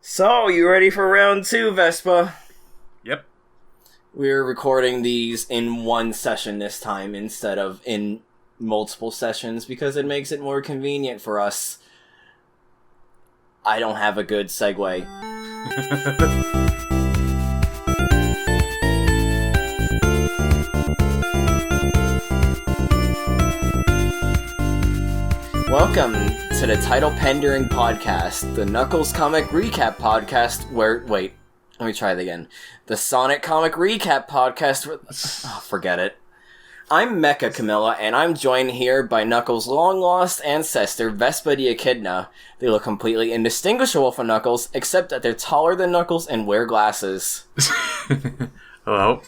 So, you ready for round 2, Vespa? Yep. We're recording these in one session this time instead of in multiple sessions because it makes it more convenient for us. I don't have a good segue. Welcome to the Title Pendering podcast, the Knuckles comic recap podcast wait, let me try that again. The Sonic comic recap podcast forget it. I'm Mecha Camilla, and I'm joined here by Knuckles' long-lost ancestor, Vespa the Echidna. They look completely indistinguishable from Knuckles, except that they're taller than Knuckles and wear glasses. Hello.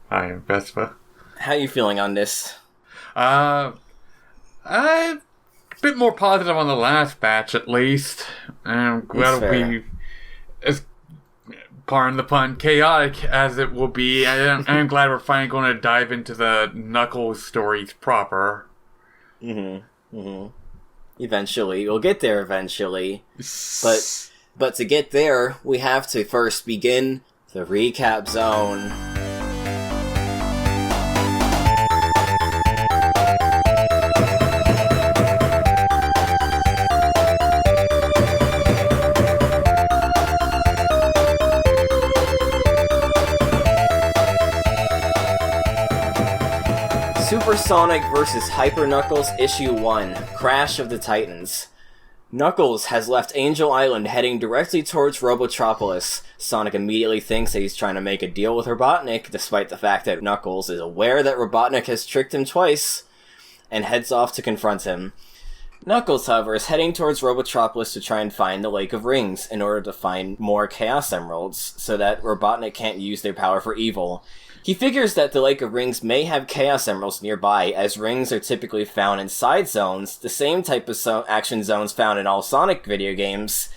I am Vespa. How you feeling on this? I'm a bit more positive on the last batch, at least. I'm glad it'll be, as pardon the pun, chaotic as it will be. I'm glad we're finally going to dive into the Knuckles stories proper. Eventually. We'll get there eventually. But to get there, we have to first begin the recap zone. Supersonic vs. Hyper Knuckles Issue 1, Crash of the Titans. Knuckles has left Angel Island heading directly towards Robotropolis. Sonic immediately thinks that he's trying to make a deal with Robotnik, despite the fact that Knuckles is aware that Robotnik has tricked him twice, and heads off to confront him. Knuckles, however, is heading towards Robotropolis to try and find the Lake of Rings in order to find more Chaos Emeralds, so that Robotnik can't use their power for evil. He figures that the Lake of Rings may have Chaos Emeralds nearby, as rings are typically found in side zones, the same type of action zones found in all Sonic video games,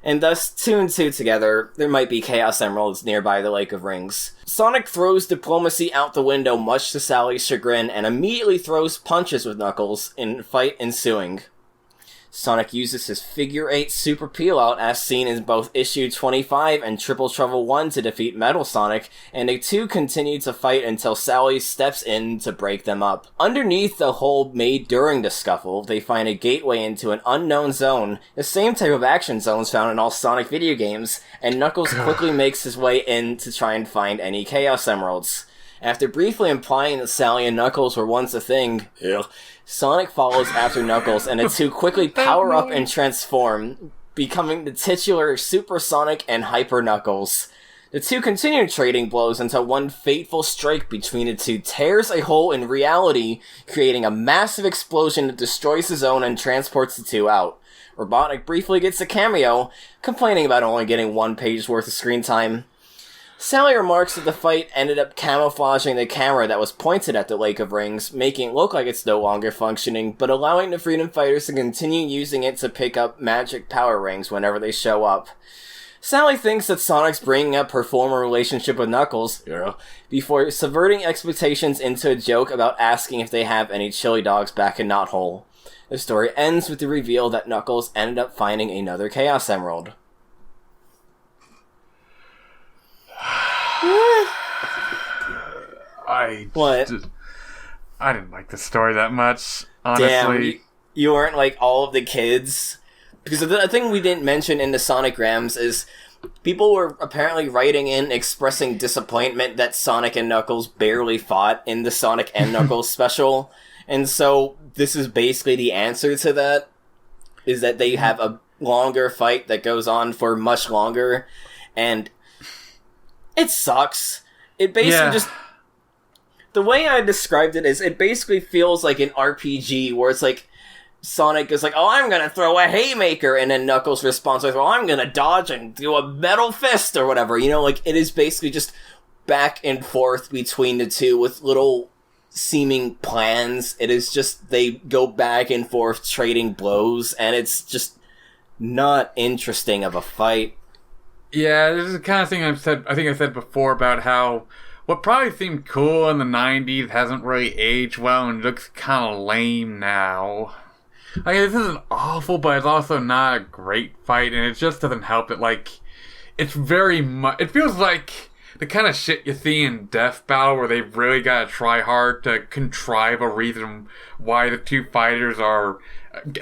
and thus, two and two together, there might be Chaos Emeralds nearby the Lake of Rings. Sonic throws diplomacy out the window much to Sally's chagrin, and immediately throws punches with Knuckles in a fight ensuing. Sonic uses his Figure 8 Super Peel-Out as seen in both Issue 25 and Triple Trouble 1 to defeat Metal Sonic, and the two continue to fight until Sally steps in to break them up. Underneath the hole made during the scuffle, they find a gateway into an unknown zone, the same type of action zones found in all Sonic video games, and Knuckles quickly makes his way in to try and find any Chaos Emeralds. After briefly implying that Sally and Knuckles were once a thing, Sonic follows after Knuckles, and the two quickly power up and transform, becoming the titular Super Sonic and Hyper Knuckles. The two continue trading blows until one fateful strike between the two tears a hole in reality, creating a massive explosion that destroys the zone and transports the two out. Robotnik briefly gets a cameo, complaining about only getting 1 page's worth of screen time. Sally remarks that the fight ended up camouflaging the camera that was pointed at the Lake of Rings, making it look like it's no longer functioning, but allowing the Freedom Fighters to continue using it to pick up magic power rings whenever they show up. Sally thinks that Sonic's bringing up her former relationship with Knuckles, before subverting expectations into a joke about asking if they have any chili dogs back in Knothole. The story ends with the reveal that Knuckles ended up finding another Chaos Emerald. I didn't like the story that much, honestly. Damn, you weren't like all of the kids? Because the thing we didn't mention in the Sonicgrams is people were apparently writing in expressing disappointment that Sonic and Knuckles barely fought in the Sonic and Knuckles special. And so this is basically the answer to that, is that they have a longer fight that goes on for much longer, and it sucks. It basically just... The way I described it is, it basically feels like an RPG, where it's like, Sonic is like, oh, I'm gonna throw a haymaker, and then Knuckles responds like, well, I'm gonna dodge and do a metal fist, or whatever, you know, like, it is basically just back and forth between the two with little seeming plans. It is just, they go back and forth trading blows, and it's just not interesting of a fight. Yeah, this is the kind of thing I think I said before about how what probably seemed cool in the 90s hasn't really aged well and looks kind of lame now. I mean, this isn't awful, but it's also not a great fight, and it just doesn't help that, like, it's very much... It feels like the kind of shit you see in Death Battle where they really gotta try hard to contrive a reason why the two fighters are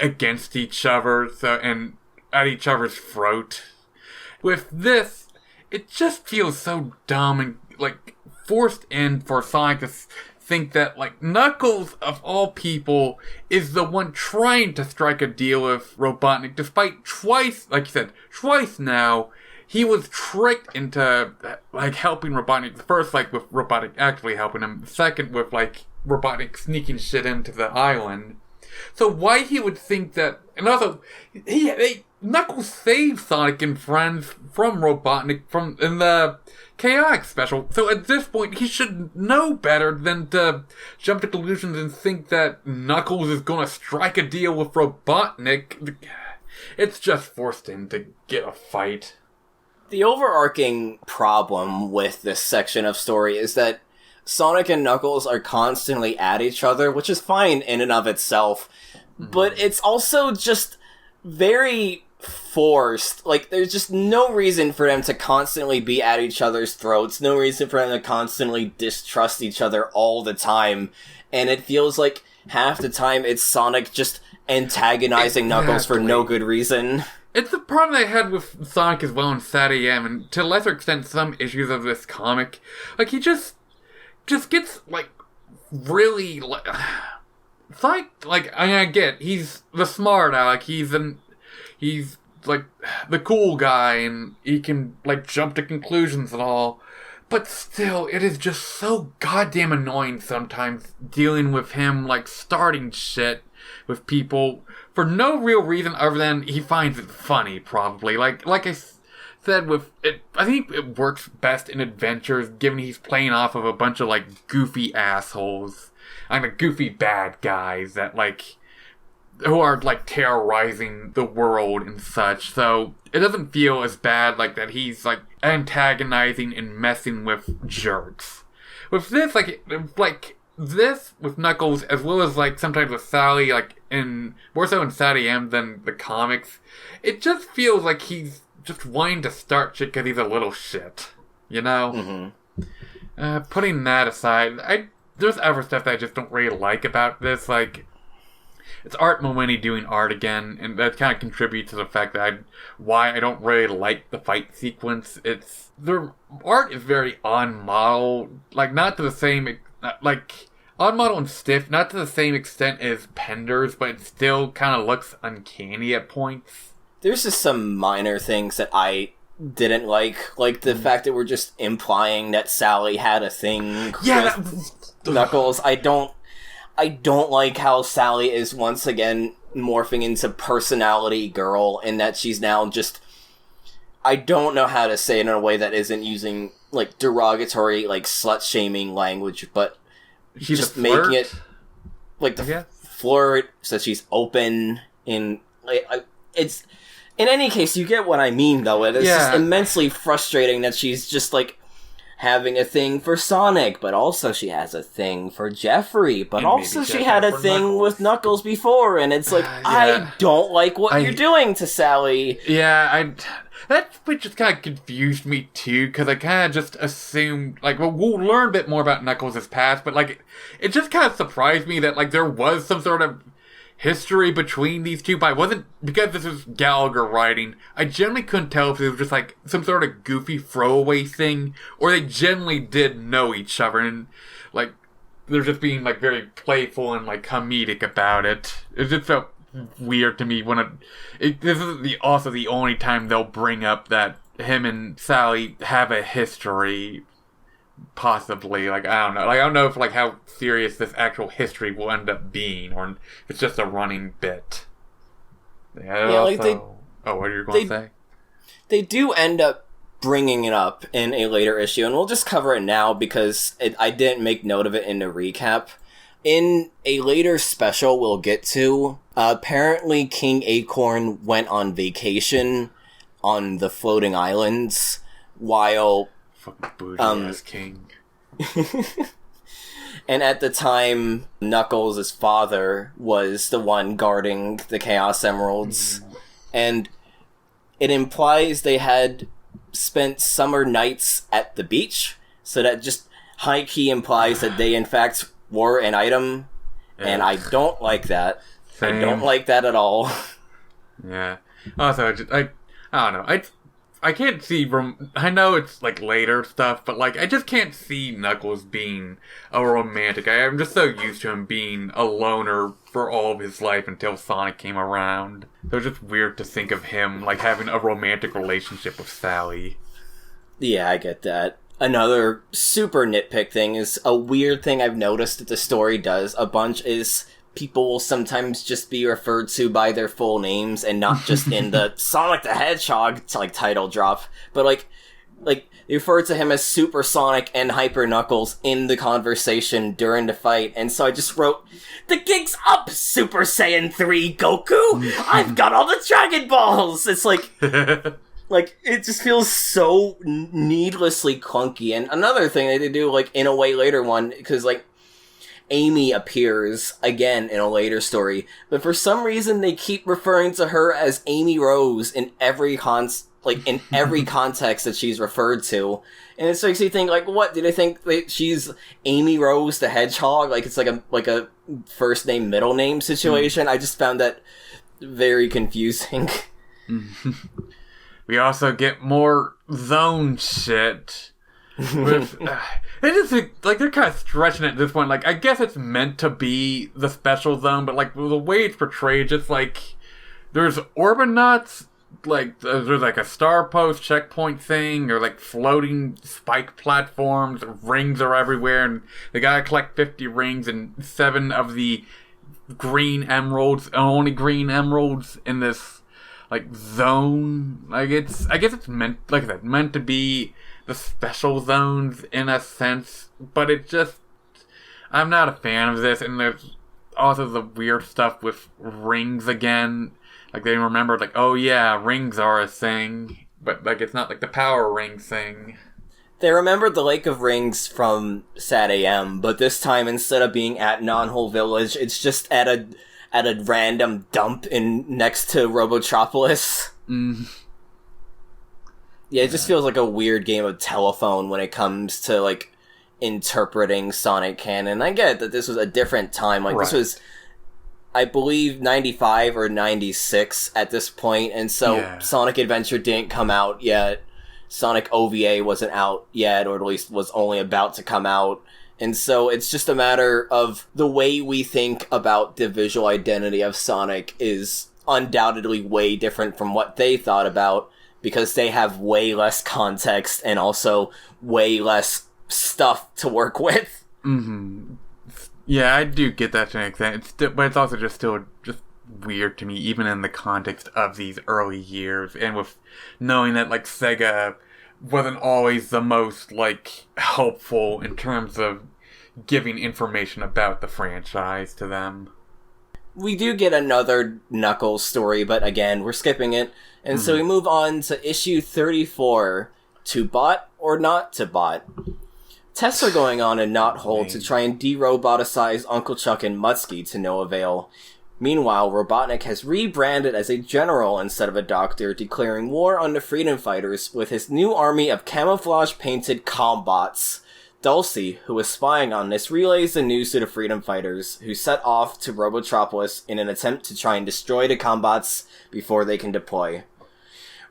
against each other and at each other's throat. With this, it just feels so dumb and, like, forced in for Sonic to think that, like, Knuckles, of all people, is the one trying to strike a deal with Robotnik, despite twice, like you said, twice now, he was tricked into, like, helping Robotnik. The first, like, with Robotnik actually helping him. The second with, like, Robotnik sneaking shit into the island. So why he would think that... And also, Knuckles saved Sonic and friends from Robotnik in the Chaotic special. So at this point, he should know better than to jump to conclusions and think that Knuckles is going to strike a deal with Robotnik. It's just forced him to get a fight. The overarching problem with this section of story is that Sonic and Knuckles are constantly at each other, which is fine in and of itself, but it's also just very forced. Like, there's just no reason for them to constantly be at each other's throats, no reason for them to constantly distrust each other all the time, and it feels like half the time it's Sonic just antagonizing Knuckles for no good reason. It's the problem I had with Sonic as well in Sad AM, and to a lesser extent some issues of this comic. Like, he just gets, like, really, like... Sonic, like, I get, he's the smart aleck, he's, like, the cool guy, and he can, like, jump to conclusions and all. But still, it is just so goddamn annoying sometimes dealing with him, like, starting shit with people for no real reason other than he finds it funny, probably. Like I said with it, I think it works best in adventures, given he's playing off of a bunch of, like, goofy assholes. Like, goofy bad guys that, like, who are, like, terrorizing the world and such. So it doesn't feel as bad, like, that he's, like, antagonizing and messing with jerks. With this, this with Knuckles, as well as, like, sometimes with Sally, like, more so in Sad AM than the comics, it just feels like he's just wanting to start shit because he's a little shit, you know? Putting that aside, there's other stuff that I just don't really like about this, like, it's Art Momenti doing art again, and that kind of contributes to the fact that why I don't really like the fight sequence. Their art is very on-model, like, not to the same, like, on-model and stiff, not to the same extent as Pender's, but it still kind of looks uncanny at points. There's just some minor things that I didn't like the fact that we're just implying that Sally had a thing with Knuckles. I don't like how Sally is once again morphing into personality girl, and that she's now just... I don't know how to say it in a way that isn't using, like, derogatory, like, slut-shaming language, but she's just making it, like, the flirt, so she's open, and, like, it's... In any case, you get what I mean, though. It's just immensely frustrating that she's just, like, having a thing for Sonic, but also she has a thing for Jeffrey, but also she had a thing with Knuckles before, and it's like, I don't like what you're doing to Sally. Yeah, that just kind of confused me, too, because I kind of just assumed, like, well, we'll learn a bit more about Knuckles' past, but, like, it just kind of surprised me that, like, there was some sort of history between these two, but I wasn't, because this was Gallagher writing, I generally couldn't tell if it was just, like, some sort of goofy throwaway thing, or they generally did know each other, and, like, they're just being, like, very playful and, like, comedic about it. It just felt weird to me when this is also the only time they'll bring up that him and Sally have a history. Possibly, like, I don't know. Like, I don't know if, like, how serious this actual history will end up being, or if it's just a running bit. What are you going to say? They do end up bringing it up in a later issue, and we'll just cover it now because I didn't make note of it in the recap. In a later special we'll get to, apparently King Acorn went on vacation on the floating islands while... Fucking bougie-ass king. And at the time, Knuckles' father was the one guarding the Chaos Emeralds. And it implies they had spent summer nights at the beach, so that just high-key implies that they, in fact, were an item, and I don't like that. Same. I don't like that at all. Yeah. Also, I don't know. I can't see... I know it's, like, later stuff, but, like, I just can't see Knuckles being a romantic. I'm just so used to him being a loner for all of his life until Sonic came around. So it's just weird to think of him, like, having a romantic relationship with Sally. Yeah, I get that. Another super nitpick thing is a weird thing I've noticed that the story does a bunch is... people will sometimes just be referred to by their full names and not just in the Sonic the Hedgehog like title drop, but like they refer to him as Super Sonic and Hyper Knuckles in the conversation during the fight, and so I just wrote, "The gig's up, Super Saiyan 3 Goku! I've got all the Dragon Balls!" It's like... like, it just feels so needlessly clunky. And another thing that they do, like, in a way later one, because, like, Amy appears again in a later story, but for some reason they keep referring to her as Amy Rose in every in every context that she's referred to, and it makes you think, like, what, do they think that she's Amy Rose the Hedgehog? Like, it's like a first name middle name situation. I just found that very confusing. We also get more zone shit. With, they just, like, they're kind of stretching it at this point. Like, I guess it's meant to be the special zone, but, like, the way it's portrayed, just, like, there's Orbinauts, like, there's, like, a star post checkpoint thing, or, like, floating spike platforms, rings are everywhere, and they gotta collect 50 rings, and 7 of the green emeralds, only green emeralds in this, like, zone. Like, I guess it's meant, like I said, meant to be the special zones in a sense, but it just, I'm not a fan of this. And there's also the weird stuff with rings again. Like, they remember, like, oh yeah, rings are a thing, but, like, it's not like the power ring thing. They remembered the Lake of Rings from Sad AM, but this time, instead of being at Nonhole Village, it's just at a random dump next to Robotropolis. Yeah, it just feels like a weird game of telephone when it comes to, like, interpreting Sonic canon. I get that this was a different time. Like, This was, I believe, 95 or 96 at this point, and so Sonic Adventure didn't come out yet. Sonic OVA wasn't out yet, or at least was only about to come out. And so it's just a matter of the way we think about the visual identity of Sonic is undoubtedly way different from what they thought about, because they have way less context and also way less stuff to work with. Yeah, I do get that to an extent. But it's also just still just weird to me, even in the context of these early years, and with knowing that, like, Sega wasn't always the most, like, helpful in terms of giving information about the franchise to them. We do get another Knuckles story, but again, we're skipping it. And so we move on to issue 34, To Bot or Not to Bot. Tests are going on in Knothole to try and de-roboticize Uncle Chuck and Mutsky to no avail. Meanwhile, Robotnik has rebranded as a general instead of a doctor, declaring war on the Freedom Fighters with his new army of camouflage-painted combots. Dulcie, who is spying on this, relays the news to the Freedom Fighters, who set off to Robotropolis in an attempt to try and destroy the combots before they can deploy.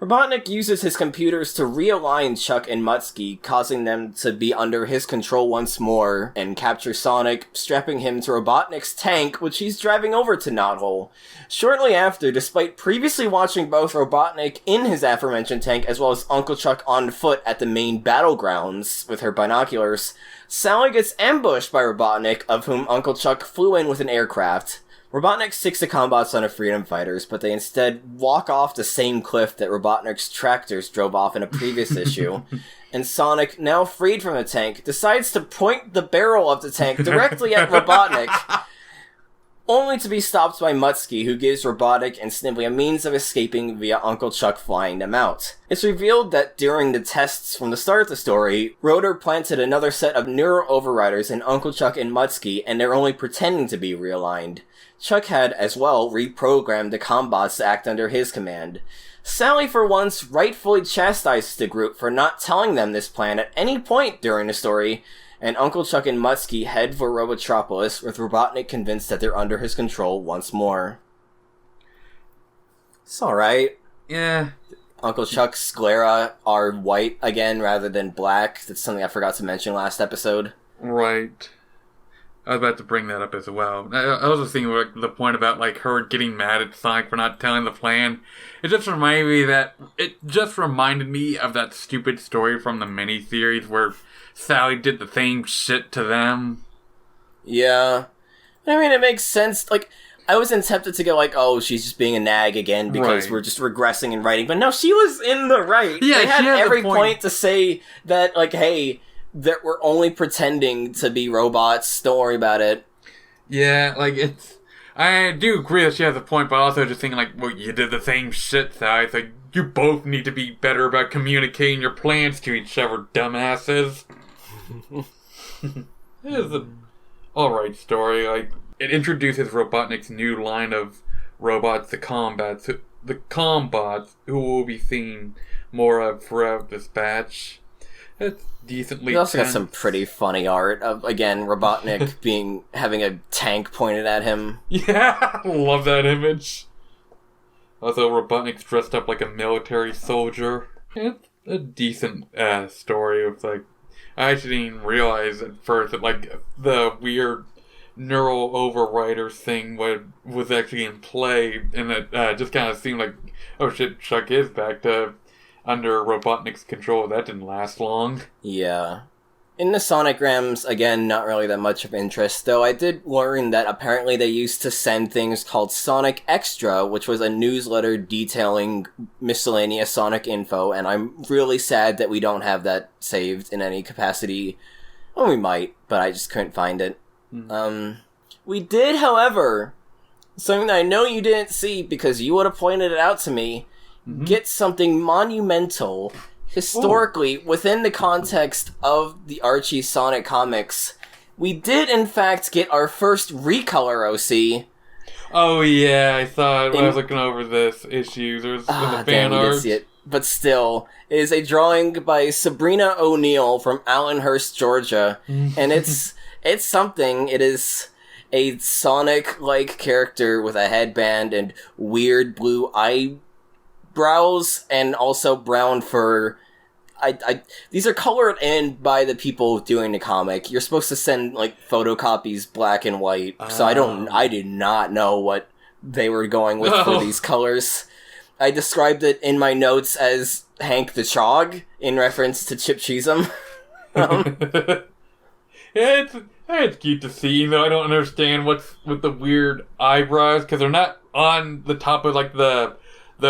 Robotnik uses his computers to realign Chuck and Mutsky, causing them to be under his control once more, and capture Sonic, strapping him to Robotnik's tank, which he's driving over to Knothole. Shortly after, despite previously watching both Robotnik in his aforementioned tank as well as Uncle Chuck on foot at the main battlegrounds with her binoculars, Sally gets ambushed by Robotnik, of whom Uncle Chuck flew in with an aircraft. Robotnik sticks the combots on the Freedom Fighters, but they instead walk off the same cliff that Robotnik's tractors drove off in a previous issue. And Sonic, now freed from the tank, decides to point the barrel of the tank directly at Robotnik, only to be stopped by Mutski, who gives Robotnik and Snively a means of escaping via Uncle Chuck flying them out. It's revealed that during the tests from the start of the story, Rotor planted another set of neural overriders in Uncle Chuck and Mutski, and they're only pretending to be realigned. Chuck had, as well, reprogrammed the combots to act under his command. Sally, for once, rightfully chastises the group for not telling them this plan at any point during the story, and Uncle Chuck and Mutski head for Robotropolis, with Robotnik convinced that they're under his control once more. It's alright. Yeah. Uncle Chuck's sclera are white again rather than black. That's something I forgot to mention last episode. Right. I was about to bring that up as well. I was just thinking like, the point about like her getting mad at Sonic for not telling the plan. It just reminded me of that stupid story from the miniseries where Sally did the same shit to them. Yeah. I mean, it makes sense. Like, I was tempted to go like, oh, she's just being a nag again because we're just regressing in writing. But no, she was in the right. Yeah, they had she had every the point to say that, like, hey, that we're only pretending to be robots. Don't worry about it. Yeah, like, I do agree that she has a point, but also just thinking like, well, you did the same shit, Sally. It's like, you both need to be better about communicating your plans to each other, dumbasses. It is an alright story. Like, it introduces Robotnik's new line of robots, the Combots, who will be seen more of throughout this batch. It's decently. We also got some pretty funny art of, again, Robotnik having a tank pointed at him. Yeah, I love that image. Also, Robotnik's dressed up like a military soldier. It's a decent story with like. I actually didn't even realize at first that, like, the weird neural overriders thing was actually in play, and it just kind of seemed like, oh shit, Chuck is back to under Robotnik's control. That didn't last long. Yeah. In the sonograms, again, not really that much of interest, though I did learn that apparently they used to send things called Sonic Extra, which was a newsletter detailing miscellaneous Sonic info, and I'm really sad that we don't have that saved in any capacity. Well, we might, but I just couldn't find it. Mm-hmm. We did, however, something that I know you didn't see because you would have pointed it out to me, get something monumental historically, within the context of the Archie Sonic comics. We did, in fact, get our first recolor OC. Oh, yeah, I saw it when I was looking over this issue. There's the fan art. Didn't see it. But still, it is a drawing by Sabrina O'Neill from Allenhurst, Georgia. And it's something. It is a Sonic-like character with a headband and weird blue eyebrows and also brown fur. These are colored in by the people doing the comic. You're supposed to send, like, photocopies black and white, so I did not know what they were going with for these colors. I described it in my notes as Hank the Chog, in reference to Chip Cheesem. It's cute to see, though I don't understand what's with the weird eyebrows, because they're not on the top of, like, the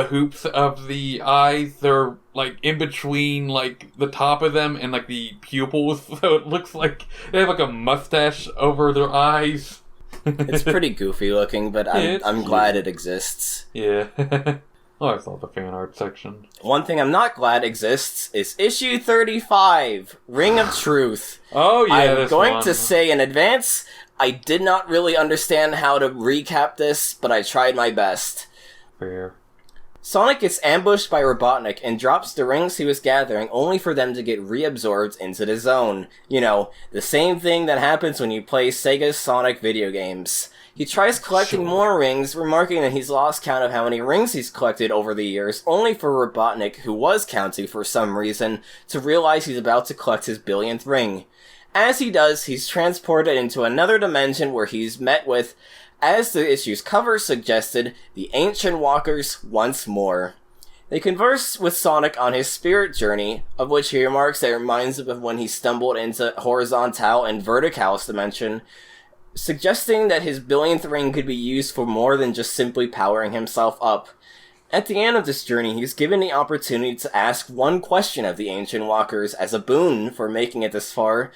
hoops of the eyes. They're like in between like the top of them and like the pupils, so it looks like they have like a mustache over their eyes. It's pretty goofy looking, but I'm glad it exists. Yeah. Oh, I saw the fan art section. One thing I'm not glad exists is issue 35, Ring of Truth. Oh yeah, I'm going to say in advance, I did not really understand how to recap this, but I tried my best. Fair. Sonic gets ambushed by Robotnik and drops the rings he was gathering only for them to get reabsorbed into the zone. You know, the same thing that happens when you play Sega's Sonic video games. He tries collecting more rings, remarking that he's lost count of how many rings he's collected over the years, only for Robotnik, who was counting for some reason, to realize he's about to collect his billionth ring. As he does, he's transported into another dimension where he's met with, as the issue's cover suggested, the Ancient Walkers once more. They converse with Sonic on his spirit journey, of which he remarks that it reminds him of when he stumbled into Horizontal and Verticalis dimension, suggesting that his billionth ring could be used for more than just simply powering himself up. At the end of this journey, he's given the opportunity to ask one question of the Ancient Walkers as a boon for making it this far.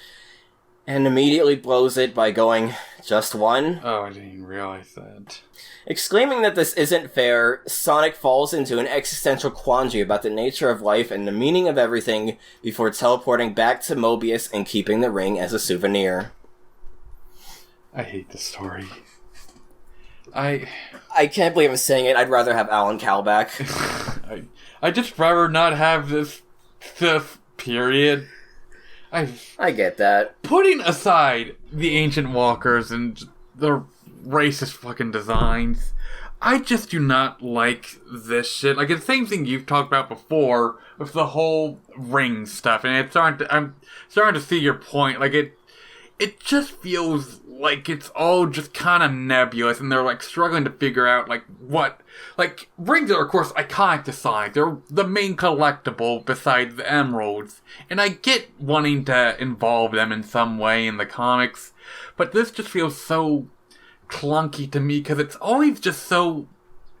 and immediately blows it by going, "Just one?" Oh, I didn't even realize that. Exclaiming that this isn't fair, Sonic falls into an existential quandary about the nature of life and the meaning of everything before teleporting back to Mobius and keeping the ring as a souvenir. I hate this story. I can't believe I'm saying it. I'd rather have Alan Cal back. I just rather not have this stuff, period. I get that. Putting aside the ancient walkers and the racist fucking designs, I just do not like this shit. Like, it's the same thing you've talked about before with the whole ring stuff, and I'm starting to see your point. Like, it just feels like it's all just kind of nebulous, and they're, like, struggling to figure out, like, what... Like, rings are, of course, iconic to Sonic. They're the main collectible besides the emeralds. And I get wanting to involve them in some way in the comics, but this just feels so clunky to me, because it's always just so...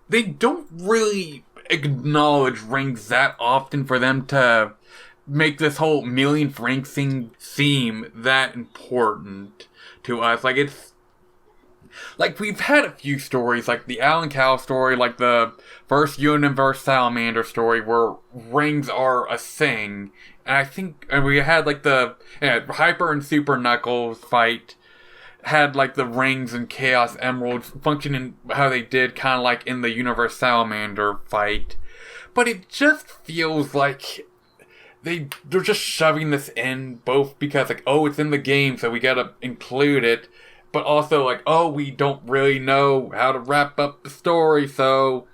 They don't really acknowledge rings that often for them to make this whole million franc thing seem that important to us. Like, it's... Like, we've had a few stories, like the Alan Cal story, like the first Universe Salamander story, where rings are a thing. And I think we had, like, the Hyper and Super Knuckles fight, had, like, the rings and Chaos Emeralds functioning how they did, kind of like in the Universe Salamander fight. But it just feels like they're just shoving this in, both because, like, oh, it's in the game, so we gotta include it, but also, like, oh, we don't really know how to wrap up the story, so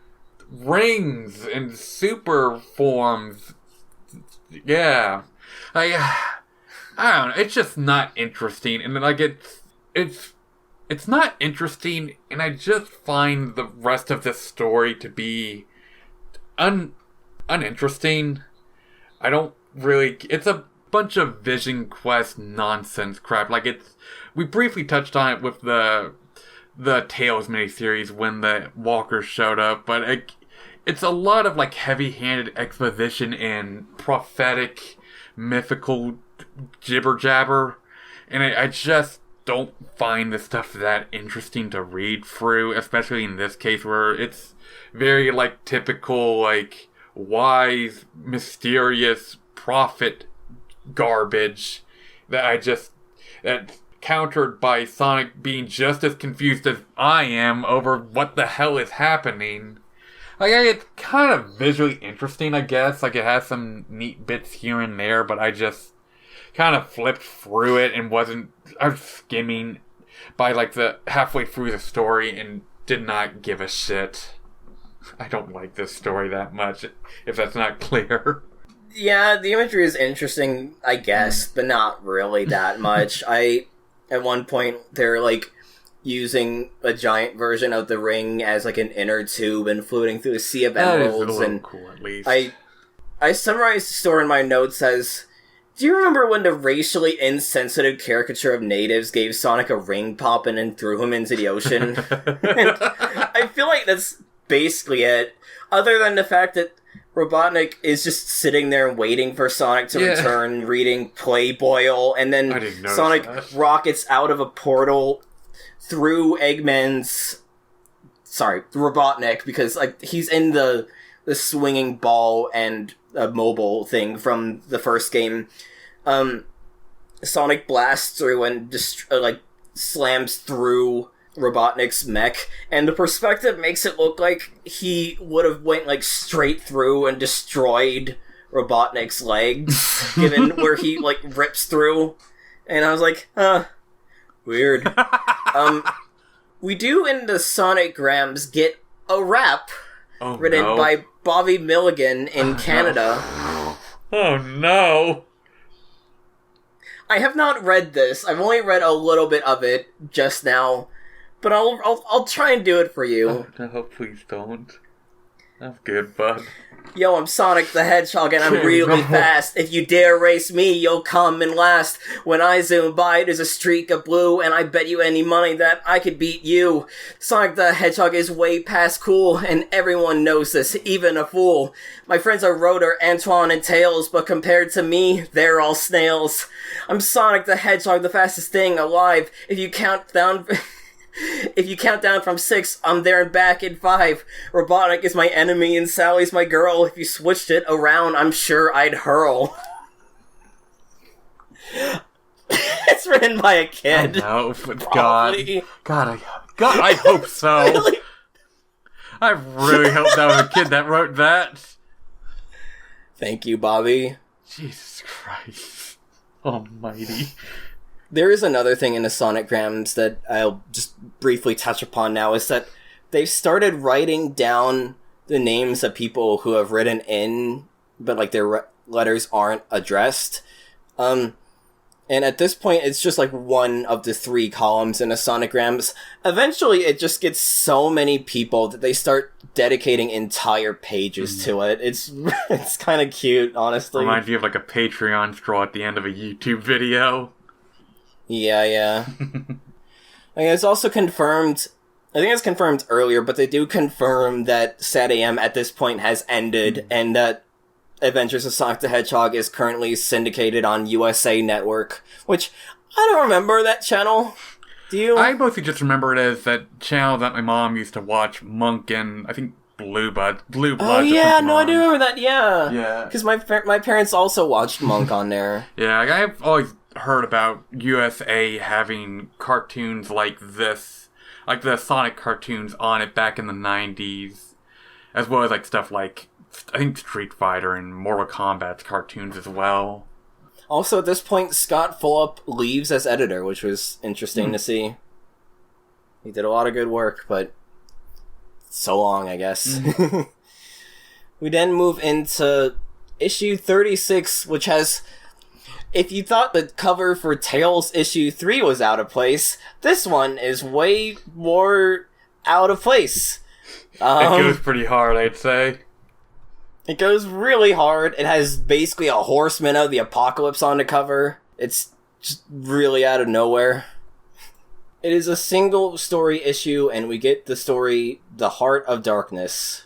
rings and super forms, yeah. I don't know, it's just not interesting, and then, like, it's not interesting, and I just find the rest of this story to be uninteresting. I don't really... It's a bunch of Vision Quest nonsense crap. Like, we briefly touched on it with the Tales miniseries when the Walkers showed up, but it's a lot of, like, heavy-handed exposition and prophetic, mythical jibber-jabber, and I just don't find this stuff that interesting to read through, especially in this case where it's very, like, typical, like, wise, mysterious prophet garbage that countered by Sonic being just as confused as I am over what the hell is happening. Like, it's kind of visually interesting, I guess. Like, it has some neat bits here and there, but I just kind of flipped through it and I was skimming by, like, the halfway through the story and did not give a shit. I don't like this story that much, if that's not clear. Yeah, the imagery is interesting, I guess, but not really that much. At one point, they're, like, using a giant version of the ring as, like, an inner tube and floating through a sea of emeralds. And cool, at least. I summarized the story in my notes as, do you remember when the racially insensitive caricature of natives gave Sonic a ring pop and threw him into the ocean? And I feel like that's basically it, other than the fact that Robotnik is just sitting there waiting for Sonic to return, reading Playboy, and then Sonic rockets out of a portal through Robotnik, because, like, he's in the swinging ball and a mobile thing from the first game. Sonic blasts through and slams through Robotnik's mech, and the perspective makes it look like he would have went, like, straight through and destroyed Robotnik's legs, given where he, like, rips through. And I was like, weird. We do in the Sonic Grams get a rap written by Bobby Milligan in Canada. Oh no! I have not read this. I've only read a little bit of it just now. But I'll try and do it for you. Oh, no, please don't. I'm good, bud. Yo, I'm Sonic the Hedgehog and I'm really fast. If you dare race me, you'll come in last. When I zoom by, there's a streak of blue, and I bet you any money that I could beat you. Sonic the Hedgehog is way past cool, and everyone knows this, even a fool. My friends are Rotor, Antoine, and Tails, but compared to me, they're all snails. I'm Sonic the Hedgehog, the fastest thing alive. If you count down from 6, I'm there and back in 5. Robotnik is my enemy and Sally's my girl. If you switched it around, I'm sure I'd hurl. It's written by a kid. I know, but God, I hope so. Really? I really hope that was a kid that wrote that. Thank you, Bobby. Jesus Christ Almighty. There is another thing in the Sonicgrams that I'll just briefly touch upon now, is that they've started writing down the names of people who have written in, but like their letters aren't addressed. And at this point, it's just like one of the 3 columns in the Sonicgrams. Eventually, it just gets so many people that they start dedicating entire pages to it. It's kind of cute, honestly. Reminds me of like a Patreon scroll at the end of a YouTube video. Yeah. I mean, it's also confirmed, I think it's confirmed earlier, but they do confirm that SatAM at this point has ended, and that Adventures of Sonic the Hedgehog is currently syndicated on USA Network, which, I don't remember that channel. Do you? I mostly just remember it as that channel that my mom used to watch Monk and, I think, Blue Blood. Oh yeah, no, I do remember that, yeah. Yeah. Because my parents also watched Monk on there. Yeah, I've always heard about USA having cartoons like this, like the Sonic cartoons on it back in the 90s, as well as like stuff like, I think, Street Fighter and Mortal Kombat's cartoons as well. Also, at this point, Scott Fulop leaves as editor, which was interesting to see. He did a lot of good work, but so long, I guess. We then move into issue 36, which has... If you thought the cover for Tails issue 3 was out of place, this one is way more out of place. It goes pretty hard, I'd say. It goes really hard. It has basically a Horseman of the Apocalypse on the cover. It's just really out of nowhere. It is a single story issue, and we get the story The Heart of Darkness.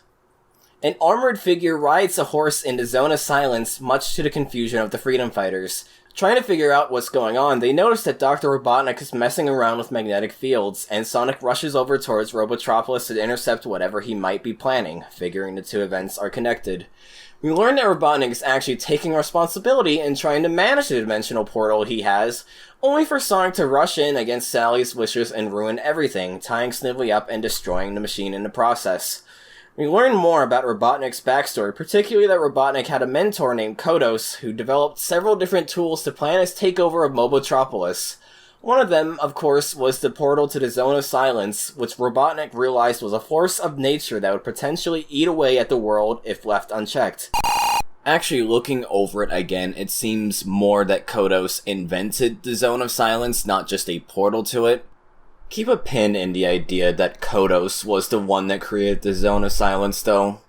An armored figure rides a horse in the Zone of Silence, much to the confusion of the Freedom Fighters. Trying to figure out what's going on, they notice that Dr. Robotnik is messing around with magnetic fields, and Sonic rushes over towards Robotropolis to intercept whatever he might be planning, figuring the 2 events are connected. We learn that Robotnik is actually taking responsibility and trying to manage the dimensional portal he has, only for Sonic to rush in against Sally's wishes and ruin everything, tying Snively up and destroying the machine in the process. We learn more about Robotnik's backstory, particularly that Robotnik had a mentor named Kodos, who developed several different tools to plan his takeover of Mobotropolis. One of them, of course, was the portal to the Zone of Silence, which Robotnik realized was a force of nature that would potentially eat away at the world if left unchecked. Actually, looking over it again, it seems more that Kodos invented the Zone of Silence, not just a portal to it. Keep a pin in the idea that Kodos was the one that created the Zone of Silence, though.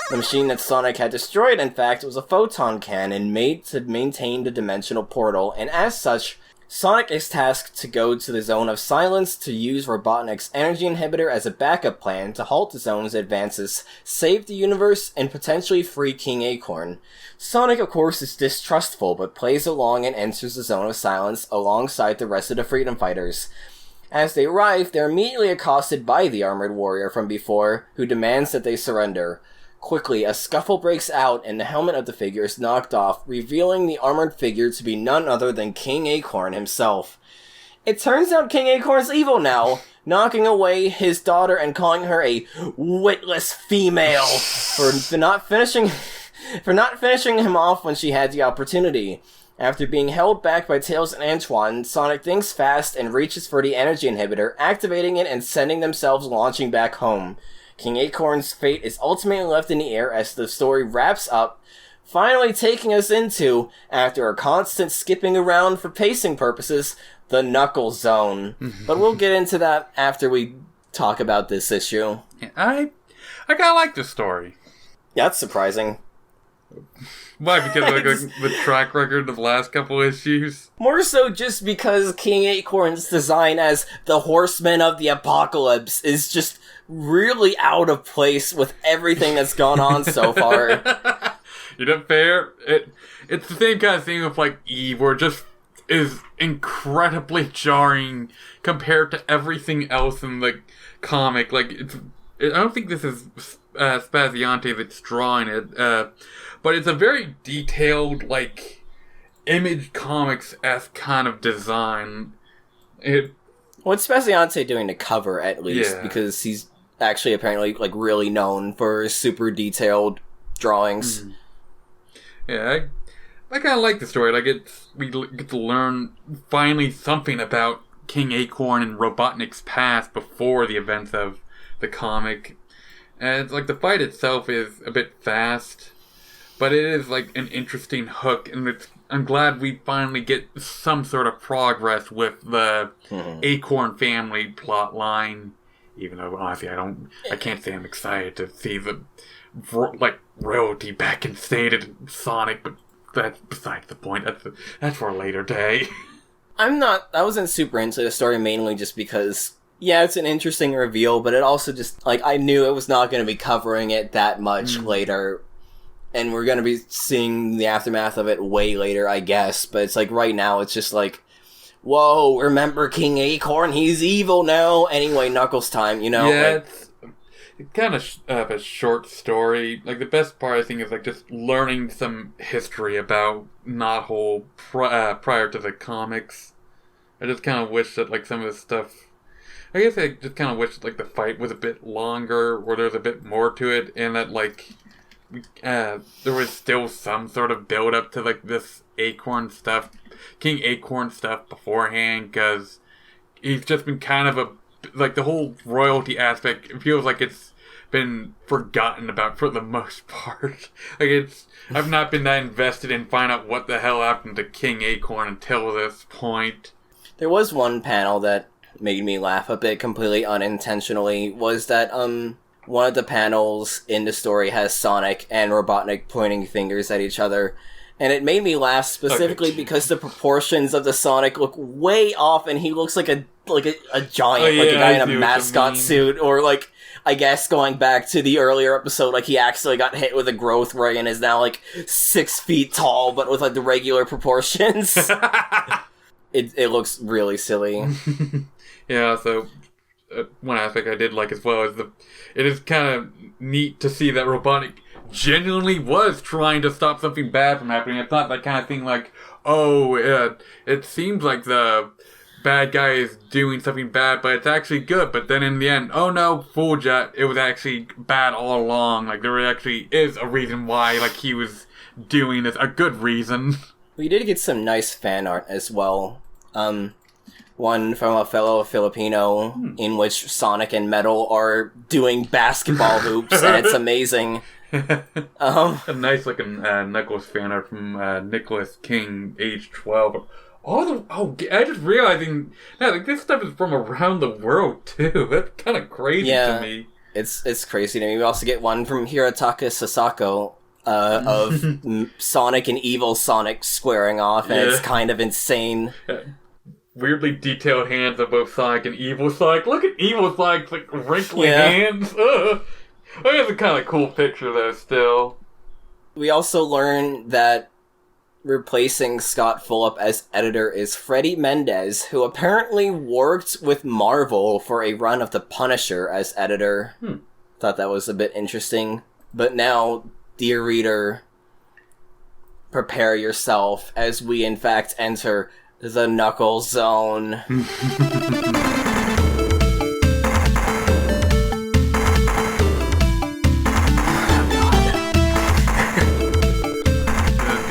The machine that Sonic had destroyed, in fact, was a photon cannon made to maintain the dimensional portal, and as such, Sonic is tasked to go to the Zone of Silence to use Robotnik's energy inhibitor as a backup plan to halt the Zone's advances, save the universe, and potentially free King Acorn. Sonic, of course, is distrustful, but plays along and enters the Zone of Silence alongside the rest of the Freedom Fighters. As they arrive, they're immediately accosted by the armored warrior from before, who demands that they surrender. Quickly, a scuffle breaks out and the helmet of the figure is knocked off, revealing the armored figure to be none other than King Acorn himself. It turns out King Acorn's evil now, knocking away his daughter and calling her a witless female for not finishing him off when she had the opportunity. After being held back by Tails and Antoine, Sonic thinks fast and reaches for the energy inhibitor, activating it and sending themselves launching back home. King Acorn's fate is ultimately left in the air as the story wraps up, finally taking us into, after a constant skipping around for pacing purposes, the Knuckle Zone. But we'll get into that after we talk about this issue. I kinda like this story. That's surprising. Why? Because like the track record of the last couple issues? More so just because King Acorn's design as the Horseman of the Apocalypse is just really out of place with everything that's gone on so far. You know, fair? It's the same kind of thing with, like, Eve, where it just is incredibly jarring compared to everything else in the comic. Like, I don't think this is Spaziante that's drawing it, but it's a very detailed, like, Image Comics-esque kind of design. What's Spaziante doing to cover, at least? Yeah. Because he's actually apparently, like, really known for super drawings. Mm. Yeah, I kind of like the story. Like, we get to learn finally something about King Acorn and Robotnik's past before the events of the comic. And it's like the fight itself is a bit fast, but it is like an interesting hook, and I'm glad we finally get some sort of progress with the Acorn family plot line. Even though honestly, I can't say I'm excited to see the royalty back instated Sonic, but that's besides the point. That's for a later day. I wasn't super into the story mainly just because, yeah, it's an interesting reveal, but it also just, like, I knew it was not going to be covering it that much later, and we're going to be seeing the aftermath of it way later, I guess, but it's like, right now, it's just like, whoa, remember King Acorn? He's evil now! Anyway, Knuckles time, you know? Yeah, it's kind of a short story. Like, the best part, I think, is, like, just learning some history about Knothole prior to the comics. I just kind of wish that, like, some of this stuff... I guess I just kind of wish that, like, the fight was a bit longer, or there was a bit more to it, and that, like, there was still some sort of build-up to, like, this Acorn stuff, King Acorn stuff beforehand, because he's just been kind of like, the whole royalty aspect, it feels like it's been forgotten about for the most part. Like, I've not been that invested in finding out what the hell happened to King Acorn until this point. There was one panel that made me laugh a bit completely unintentionally, was that, one of the panels in the story has Sonic and Robotnik pointing fingers at each other, and it made me laugh specifically because the proportions of the Sonic look way off, and he looks like a giant, like a guy in a mascot suit, or like, I guess going back to the earlier episode, like he actually got hit with a growth ray and is now like 6 feet tall, but with like the regular proportions. It looks really silly. Yeah, so one aspect I did like as well is it is kind of neat to see that Robotnik genuinely was trying to stop something bad from happening. It's not that kind of thing like, it seems like the bad guy is doing something bad, but it's actually good. But then in the end, oh no, fooled ya, it was actually bad all along. Like, there actually is a reason why, like, he was doing this, a good reason. We did get some nice fan art as well. One from a fellow Filipino in which Sonic and Metal are doing basketball hoops, and it's amazing. A nice looking Knuckles fan art from Nicholas King, age 12. I just realizing, like, this stuff is from around the world too. That's kind of crazy to me. It's crazy to me. We also get one from Hirotaka Sasako of Sonic and Evil Sonic squaring off, and it's kind of insane. Weirdly detailed hands of both Sonic and Evil Sonic. Look at Evil Sonic's, like, wrinkly hands. That's a kind of cool picture, though, still. We also learn that replacing Scott Fulop as editor is Freddie Mendez, who apparently worked with Marvel for a run of The Punisher as editor. Thought that was a bit interesting. But now, dear reader, prepare yourself as we, in fact, enter the Knuckles Zone.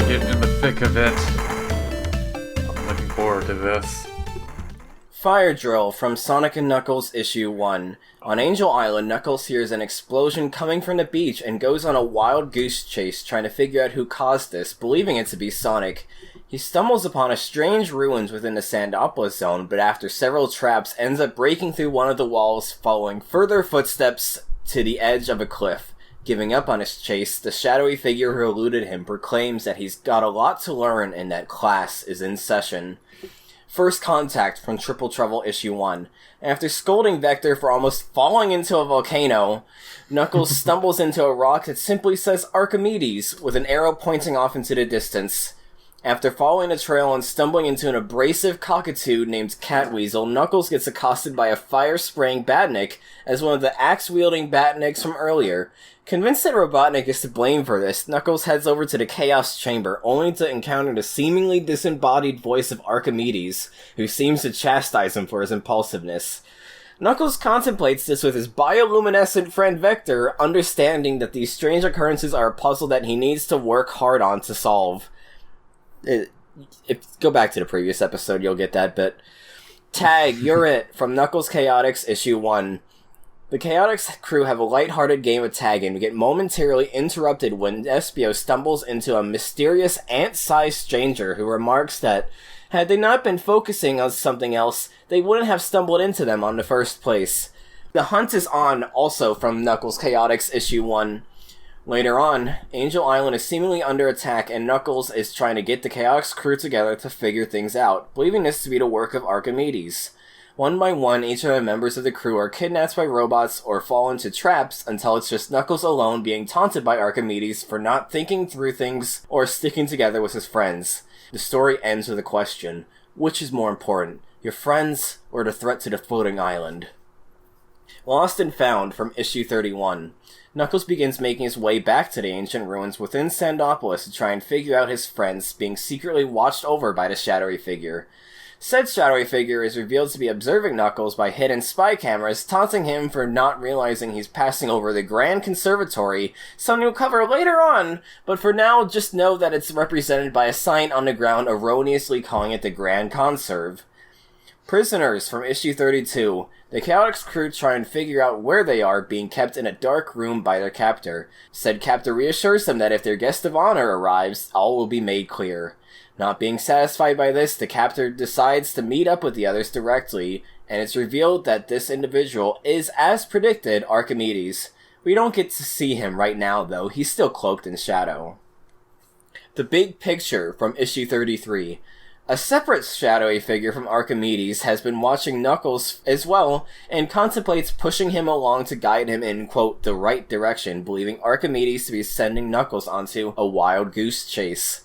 Get in the thick of it. I'm looking forward to this. Fire Drill from Sonic & Knuckles Issue 1. On Angel Island, Knuckles hears an explosion coming from the beach and goes on a wild goose chase trying to figure out who caused this, believing it to be Sonic. He stumbles upon a strange ruins within the Sandopolis zone, but after several traps, ends up breaking through one of the walls, following further footsteps to the edge of a cliff. Giving up on his chase, the shadowy figure who eluded him proclaims that he's got a lot to learn and that class is in session. First contact from Triple Trouble Issue 1. After scolding Vector for almost falling into a volcano, Knuckles stumbles into a rock that simply says Archimedes, with an arrow pointing off into the distance. After following a trail and stumbling into an abrasive cockatoo named Catweasel, Knuckles gets accosted by a fire-spraying Batnik as one of the axe-wielding Batniks from earlier. Convinced that Robotnik is to blame for this, Knuckles heads over to the Chaos Chamber, only to encounter the seemingly disembodied voice of Archimedes, who seems to chastise him for his impulsiveness. Knuckles contemplates this with his bioluminescent friend Vector, understanding that these strange occurrences are a puzzle that he needs to work hard on to solve. Go back to the previous episode, you'll get that bit. Tag, you're it, from Knuckles Chaotix Issue 1. The Chaotix crew have a lighthearted game of tag and get momentarily interrupted when Espio stumbles into a mysterious ant-sized stranger who remarks that, had they not been focusing on something else, they wouldn't have stumbled into them on the first place. The hunt is on, also from Knuckles Chaotix Issue 1. Later on, Angel Island is seemingly under attack and Knuckles is trying to get the Chaotix crew together to figure things out, believing this to be the work of Archimedes. One by one, each of the members of the crew are kidnapped by robots or fall into traps until it's just Knuckles alone being taunted by Archimedes for not thinking through things or sticking together with his friends. The story ends with a question. Which is more important, your friends or the threat to the floating island? Lost and Found from Issue 31. Knuckles begins making his way back to the ancient ruins within Sandopolis to try and figure out his friends being secretly watched over by the shadowy figure. Said shadowy figure is revealed to be observing Knuckles by hidden spy cameras, taunting him for not realizing he's passing over the Grand Conservatory, something we'll cover later on, but for now, just know that it's represented by a sign on the ground erroneously calling it the Grand Conserve. Prisoners from Issue 32. The Chaotix crew try and figure out where they are, being kept in a dark room by their captor. Said captor reassures them that if their guest of honor arrives, all will be made clear. Not being satisfied by this, the captor decides to meet up with the others directly, and it's revealed that this individual is, as predicted, Archimedes. We don't get to see him right now, though. He's still cloaked in shadow. The Big Picture from Issue 33. A separate shadowy figure from Archimedes has been watching Knuckles as well, and contemplates pushing him along to guide him in, quote, the right direction, believing Archimedes to be sending Knuckles onto a wild goose chase.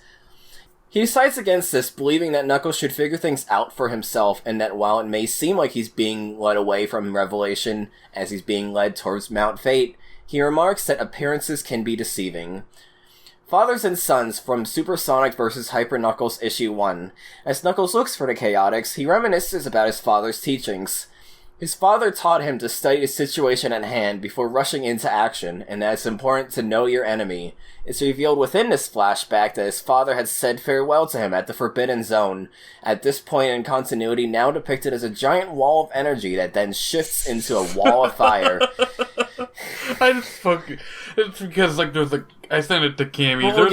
He decides against this, believing that Knuckles should figure things out for himself, and that while it may seem like he's being led away from Revelation as he's being led towards Mount Fate, he remarks that appearances can be deceiving. Fathers and Sons from Supersonic vs. Hyper Knuckles Issue 1. As Knuckles looks for the Chaotix, he reminisces about his father's teachings. His father taught him to study the situation at hand before rushing into action, and that it's important to know your enemy. It's revealed within this flashback that his father had said farewell to him at the Forbidden Zone, at this point in continuity now depicted as a giant wall of energy that then shifts into a wall of fire. I just fucking... It's because, like, there's, like... I sent it to Cammy. We'll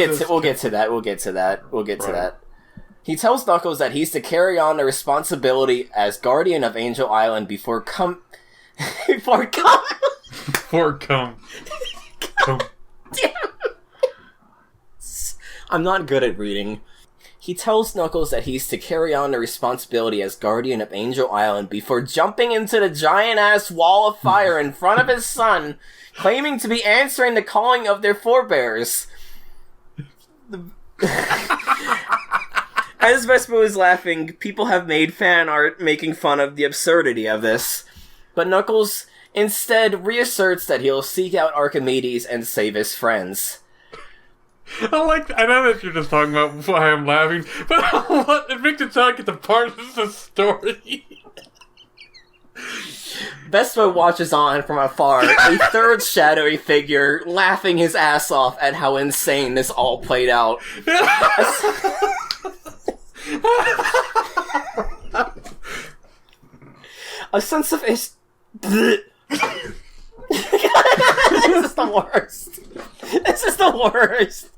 get to that. He tells Knuckles that he's to carry on the responsibility as guardian of Angel Island before come. I'm not good at reading. He tells Knuckles that he's to carry on the responsibility as guardian of Angel Island before jumping into the giant-ass wall of fire in front of his son, claiming to be answering the calling of their forebears. As Vespa was laughing, people have made fan art making fun of the absurdity of this. But Knuckles instead reasserts that he'll seek out Archimedes and save his friends. I know that you're just talking about why I'm laughing, but it makes it sound like it's a part of the story. Vespa watches on from afar, a third shadowy figure laughing his ass off at how insane this all played out. A sense of this is the worst. This is the worst.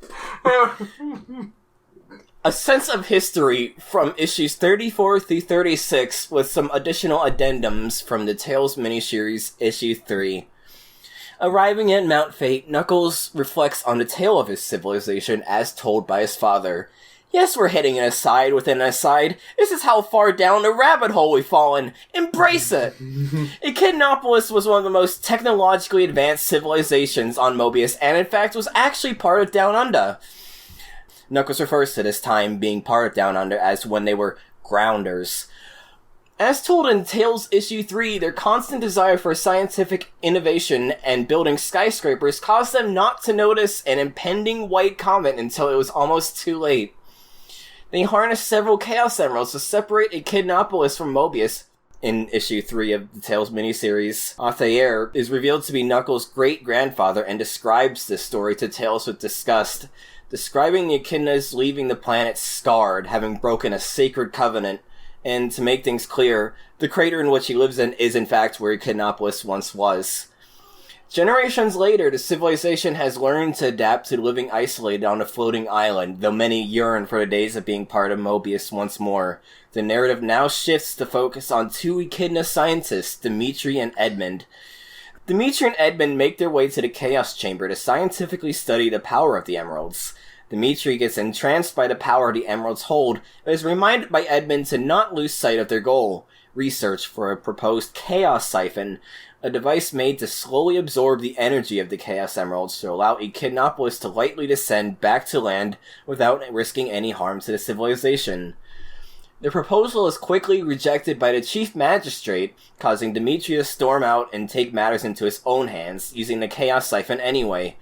A sense of history from issues 34 through 36 with some additional addendums from the Tales miniseries issue 3. Arriving at Mount Fate, Knuckles reflects on the tale of his civilization as told by his father. Yes, we're hitting an aside within an aside. This is how far down the rabbit hole we've fallen. Embrace it! Echidnopolis was one of the most technologically advanced civilizations on Mobius, and in fact was actually part of Down Under. Knuckles refers to this time being part of Down Under as when they were grounders. As told in Tales Issue 3, their constant desire for scientific innovation and building skyscrapers caused them not to notice an impending white comet until it was almost too late. They harnessed several Chaos Emeralds to separate Echidnopolis from Mobius. In Issue 3 of the Tales miniseries, Altair is revealed to be Knuckles' great-grandfather and describes this story to Tails with disgust, describing the Echidnas leaving the planet scarred, having broken a sacred covenant. And to make things clear, the crater in which he lives in is in fact where Echidnopolis once was. Generations later, the civilization has learned to adapt to living isolated on a floating island, though many yearn for the days of being part of Mobius once more. The narrative now shifts to focus on two Echidna scientists, Dimitri and Edmund. Dimitri and Edmund make their way to the Chaos Chamber to scientifically study the power of the Emeralds. Dimitri gets entranced by the power the Emeralds hold, but is reminded by Edmund to not lose sight of their goal, research for a proposed Chaos Siphon, a device made to slowly absorb the energy of the Chaos Emeralds to allow Echidnopolis to lightly descend back to land without risking any harm to the civilization. The proposal is quickly rejected by the Chief Magistrate, causing Dimitri to storm out and take matters into his own hands, using the Chaos Siphon anyway.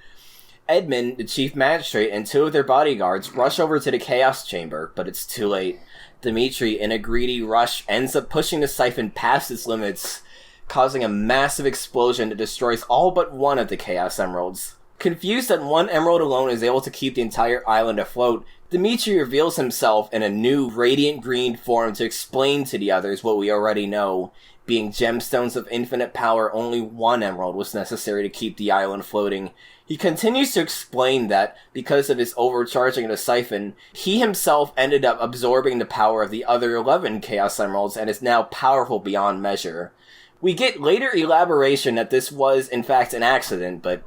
Edmund, the Chief Magistrate, and two of their bodyguards rush over to the Chaos Chamber, but it's too late. Dimitri, in a greedy rush, ends up pushing the siphon past its limits, causing a massive explosion that destroys all but one of the Chaos Emeralds. Confused that one emerald alone is able to keep the entire island afloat, Dimitri reveals himself in a new radiant green form to explain to the others what we already know. Being gemstones of infinite power, only one emerald was necessary to keep the island floating. He continues to explain that, because of his overcharging of the siphon, he himself ended up absorbing the power of the other 11 Chaos Emeralds and is now powerful beyond measure. We get later elaboration that this was, in fact, an accident, but,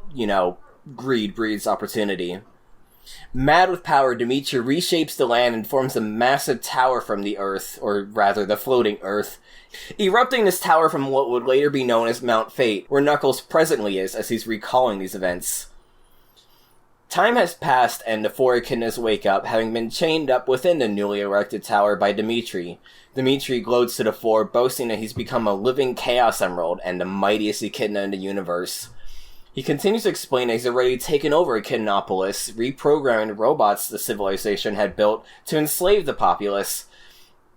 greed breeds opportunity. Mad with power, Dimitri reshapes the land and forms a massive tower from the Earth, or rather, the floating Earth, erupting this tower from what would later be known as Mount Fate, where Knuckles presently is as he's recalling these events. Time has passed and the four Echidnas wake up, having been chained up within the newly erected tower by Dimitri. Dimitri gloats to the four, boasting that he's become a living Chaos Emerald and the mightiest Echidna in the universe. He continues to explain that he's already taken over Echidnopolis, reprogramming the robots the civilization had built to enslave the populace,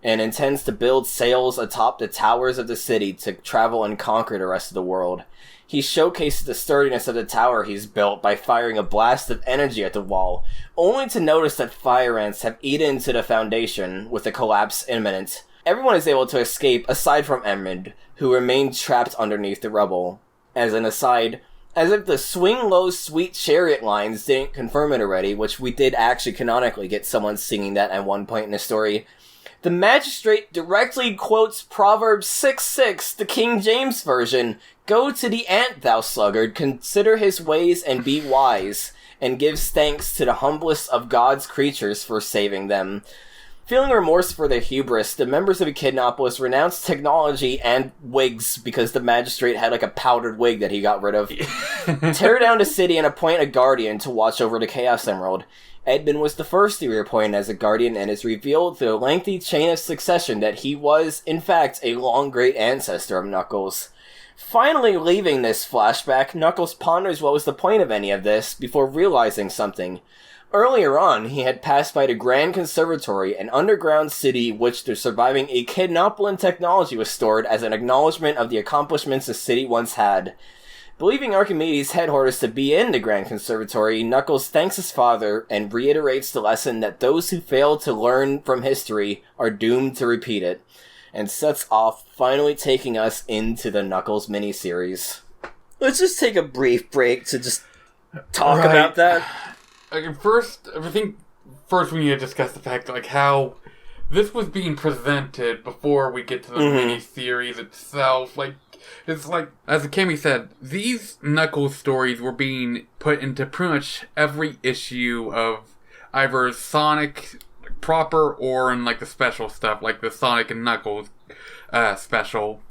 and intends to build sails atop the towers of the city to travel and conquer the rest of the world. He showcases the sturdiness of the tower he's built by firing a blast of energy at the wall, only to notice that fire ants have eaten into the foundation, with the collapse imminent. Everyone is able to escape aside from Edmund, who remained trapped underneath the rubble. As an aside, as if the Swing Low Sweet Chariot lines didn't confirm it already, which we did actually canonically get someone singing that at one point in the story, the magistrate directly quotes Proverbs 6:6, the King James Version, "Go to the ant, thou sluggard, consider his ways and be wise," and gives thanks to the humblest of God's creatures for saving them. Feeling remorse for their hubris, the members of Echidnopolis renounced technology and wigs because the magistrate had a powdered wig that he got rid of. Tear down the city and appoint a guardian to watch over the Chaos Emerald. Edmund was the first to be appointed as a guardian and is revealed through a lengthy chain of succession that he was, in fact, a long great ancestor of Knuckles. Finally leaving this flashback, Knuckles ponders what was the point of any of this before realizing something. Earlier on, he had passed by the Grand Conservatory, an underground city which the surviving Echidnopolin technology was stored as an acknowledgement of the accomplishments the city once had. Believing Archimedes' headquarters to be in the Grand Conservatory, Knuckles thanks his father and reiterates the lesson that those who fail to learn from history are doomed to repeat it, and sets off, finally taking us into the Knuckles miniseries. Let's just take a brief break to just talk about that. First we need to discuss the fact how this was being presented before we get to the miniseries itself. it's like, as Kami said, these Knuckles stories were being put into pretty much every issue of either Sonic proper or in like the special stuff, like the Sonic and Knuckles special.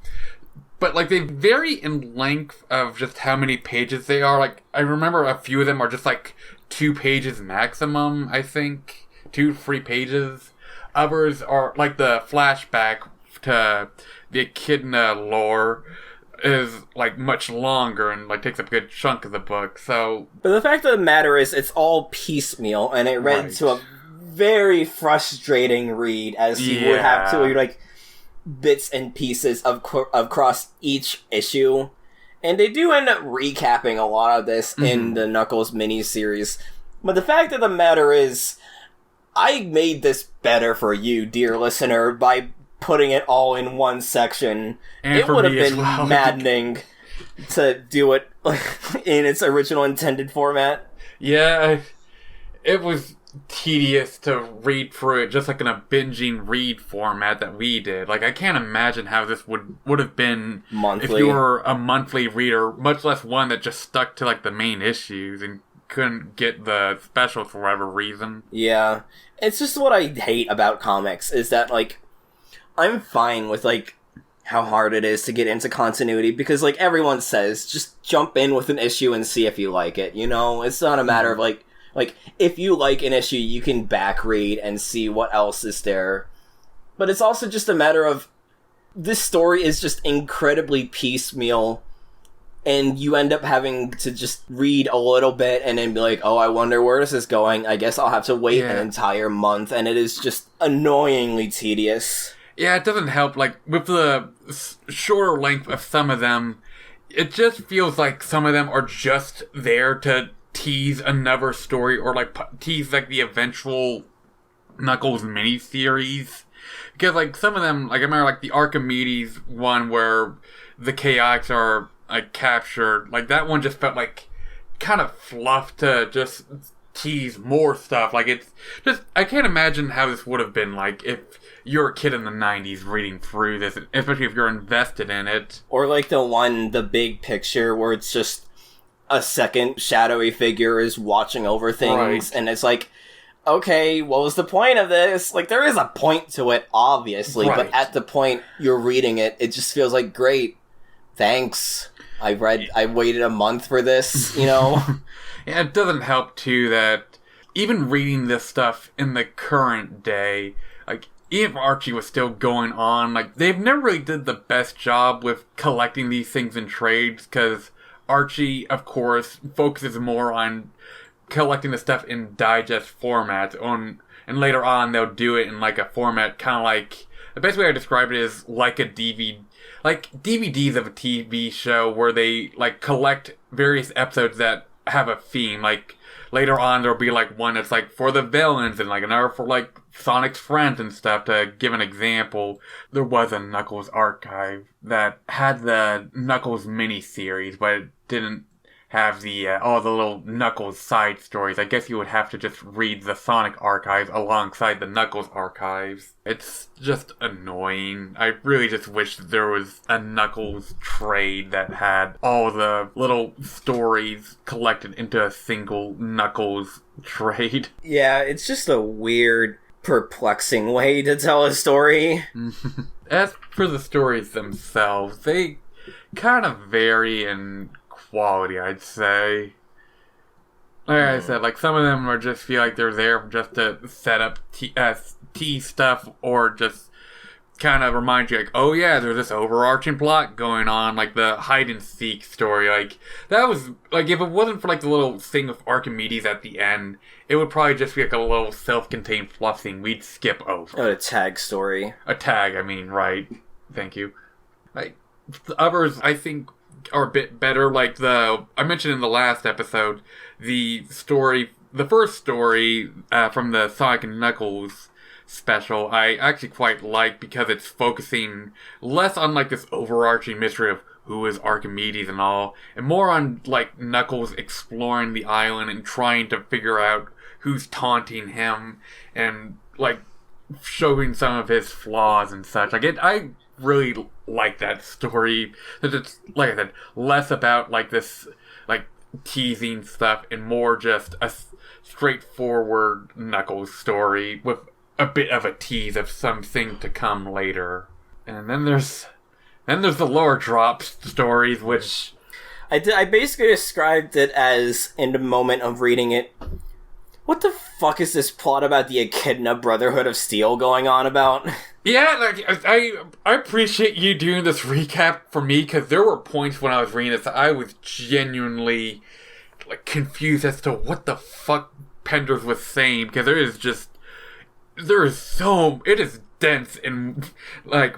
But like they vary in length of just how many pages they are. Like I remember a few of them are just like 2 pages maximum, I think. 2-3 pages. Others are like the flashback to the Echidna lore is like much longer and like takes up a good chunk of the book. So, but the fact of the matter is, it's all piecemeal, and it read to a very frustrating read, as you would have to, like bits and pieces of across each issue. And they do end up recapping a lot of this in the Knuckles miniseries. But the fact of the matter is, I made this better for you, dear listener, by putting it all in one section. And it would have been maddening to do it in its original intended format. Yeah, it was tedious to read through it just like in a binging read format that we did. Like, I can't imagine how this would have been monthly. If you were a monthly reader, much less one that just stuck to like the main issues and couldn't get the specials for whatever reason. Yeah. It's just what I hate about comics, is that, like, I'm fine with, like, how hard it is to get into continuity, because, like, everyone says, just jump in with an issue and see if you like it, you know? It's not a matter of, like, if you like an issue, you can back read and see what else is there. But it's also just a matter of, this story is just incredibly piecemeal, and you end up having to just read a little bit and then be like, oh, I wonder where this is going. I guess I'll have to wait an entire month, and it is just annoyingly tedious. Yeah, it doesn't help. Like, with the shorter length of some of them, it just feels like some of them are just there to tease another story, or like tease like the eventual Knuckles miniseries. Because like some of them, like I remember like the Archimedes one where the Chaotix are like captured, like that one just felt like kind of fluff to just tease more stuff. Like, it's just, I can't imagine how this would have been like if you're a kid in the 90s reading through this, especially if you're invested in it. Or like the big picture where it's just a second shadowy figure is watching over things, and it's like, okay, what was the point of this? Like, there is a point to it, obviously, but at the point you're reading it, it just feels like, great, thanks. I waited a month for this, you know? Yeah, it doesn't help, too, that even reading this stuff in the current day, like, even if Archie was still going on, like, they've never really did the best job with collecting these things in trades, because Archie, of course, focuses more on collecting the stuff in digest formats, and later on they'll do it in, like, a format kind of like, the best way I describe it is like a DVD, like DVDs of a TV show where they, like, collect various episodes that have a theme. Like, later on there'll be, like, one that's, like, for the villains, and, like, another for, like, Sonic's friends and stuff. To give an example, there was a Knuckles archive that had the Knuckles mini-series, but it didn't have the all the little Knuckles side stories. I guess you would have to just read the Sonic archives alongside the Knuckles archives. It's just annoying. I really just wish there was a Knuckles trade that had all the little stories collected into a single Knuckles trade. Yeah, it's just a weird, perplexing way to tell a story. As for the stories themselves, they kind of vary in quality, I'd say. Like I said, like, some of them are just feel like they're there just to set up tease stuff, or just kind of remind you, like, oh yeah, there's this overarching plot going on, like the hide and seek story. Like, that was, like, if it wasn't for, like, the little thing with Archimedes at the end, it would probably just be like a little self-contained fluff thing we'd skip over. Oh, a tag story. A tag, I mean, right. Thank you. Like, the others, I think, are a bit better. Like I mentioned in the last episode, the first story from the Sonic and Knuckles special, I actually quite like, because it's focusing less on, like, this overarching mystery of who is Archimedes and all, and more on, like, Knuckles exploring the island and trying to figure out who's taunting him, and, like, showing some of his flaws and such. Like, I really like that story. It's, like I said, less about, like, this, like, teasing stuff and more just a straightforward Knuckles story with a bit of a tease of something to come later. And then there's the lore drop stories, which I basically described it as, in the moment of reading it, what the fuck is this plot about the Echidna Brotherhood of Steel going on about? Yeah, like, I appreciate you doing this recap for me, because there were points when I was reading this that I was genuinely, like, confused as to what the fuck Penders was saying, because it is dense in, like,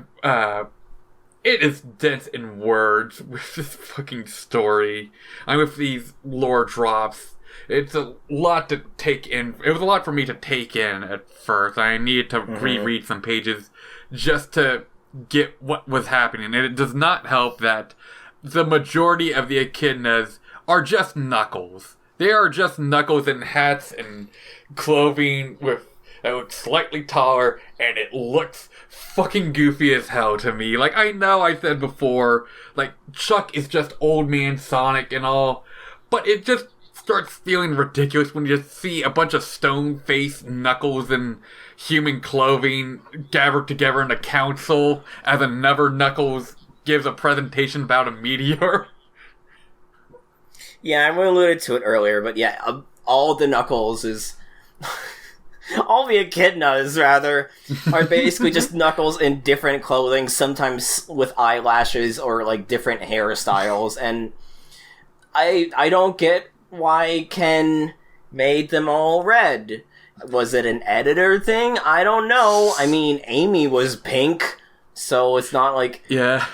it is dense in words with this fucking story. With these lore drops. It's a lot to take in. It was a lot for me to take in at first. I needed to reread some pages just to get what was happening. And it does not help that the majority of the echidnas are just Knuckles. They are just Knuckles in hats and clothing that looks slightly taller, and it looks fucking goofy as hell to me. Like, I know I said before, like, Chuck is just old man Sonic and all, but it just starts feeling ridiculous when you just see a bunch of stone-faced Knuckles in human clothing gathered together in a council as another Knuckles gives a presentation about a meteor. Yeah, I alluded to it earlier, but yeah, all the Knuckles is... all the echidnas, rather, are basically just Knuckles in different clothing, sometimes with eyelashes or, like, different hairstyles, and I don't get why Ken made them all red. Was it an editor thing? I don't know. I mean, Amy was pink, so it's not like... Yeah.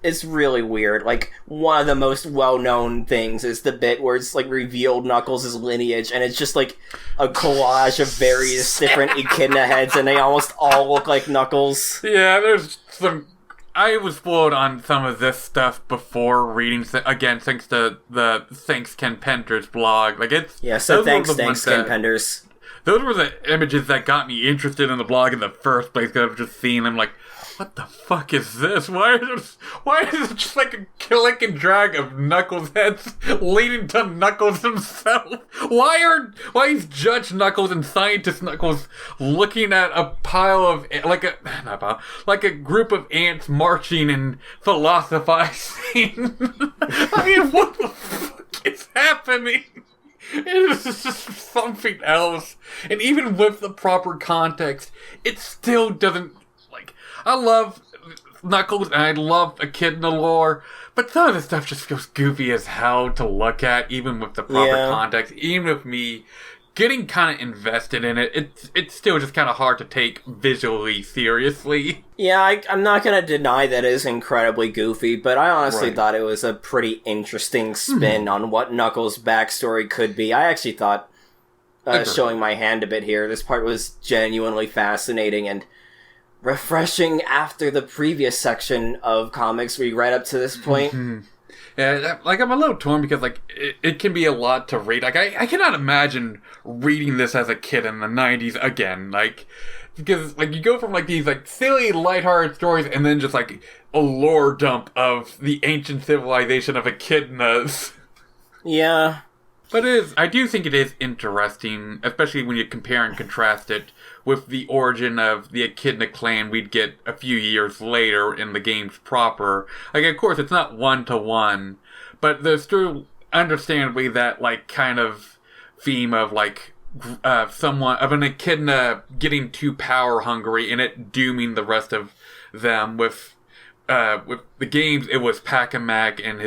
It's really weird. Like, one of the most well-known things is the bit where it's, like, revealed Knuckles' lineage, and it's just, like, a collage of various different echidna heads, and they almost all look like Knuckles. Yeah, there's some... I was spoiled on some of this stuff before reading, again, thanks to the Thanks Ken Penders blog. Like, it's... Yeah, so thanks Ken Penders. Those were the images that got me interested in the blog in the first place, because I've just seen them, like, what the fuck is this? Why is it just like a click and drag of Knuckles heads leading to Knuckles himself? Why is Judge Knuckles and Scientist Knuckles looking at a pile of, like a group of ants marching and philosophizing? I mean, what the fuck is happening? It is just something else. And even with the proper context, it still doesn't... I love Knuckles, and I love Echidna lore, but some of this stuff just feels goofy as hell to look at, even with the proper context. Even with me getting kind of invested in it, it's still just kind of hard to take visually seriously. Yeah, I'm not going to deny that it is incredibly goofy, but I honestly thought it was a pretty interesting spin on what Knuckles' backstory could be. I actually thought, showing my hand a bit here, this part was genuinely fascinating and refreshing after the previous section of comics we read up to this point. Yeah, like, I'm a little torn because, like, it can be a lot to read. Like, I cannot imagine reading this as a kid in the 90s again. Like, because, like, you go from, like, these, like, silly, lighthearted stories and then just, like, a lore dump of the ancient civilization of echidnas. Yeah. But I do think it is interesting, especially when you compare and contrast it with the origin of the Echidna clan we'd get a few years later in the games proper. Like, of course, it's not one-to-one, but there's still, understandably, that, like, kind of theme of, like, an Echidna getting too power-hungry and it dooming the rest of them. With the games, it was Pac-Man and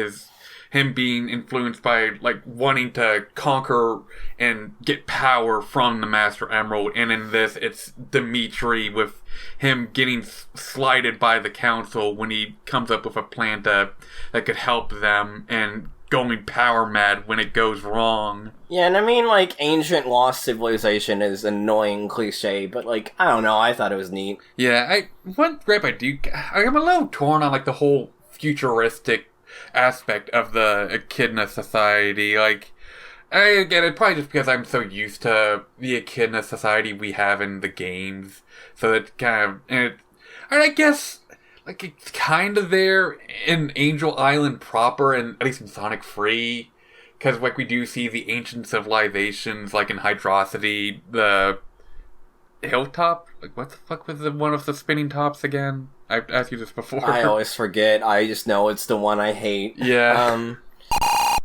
him being influenced by, like, wanting to conquer and get power from the Master Emerald. And in this, it's Dimitri with him getting slighted by the Council when he comes up with a plan that could help them and going power mad when it goes wrong. Yeah, and I mean, like, ancient lost civilization is an annoying cliche, but, like, I don't know, I thought it was neat. Yeah, one gripe I'm a little torn on, like, the whole futuristic aspect of the Echidna society. Like, I get it, probably just because I'm so used to the echidna society we have in the games, so it kind of, and I guess, like, it's kind of there in Angel Island proper, and at least in Sonic Free, because, like, we do see the ancient civilizations, like in Hydrocity, the Hilltop? Like, what the fuck was the one of the spinning tops again? I've asked you this before. I always forget. I just know it's the one I hate. Yeah.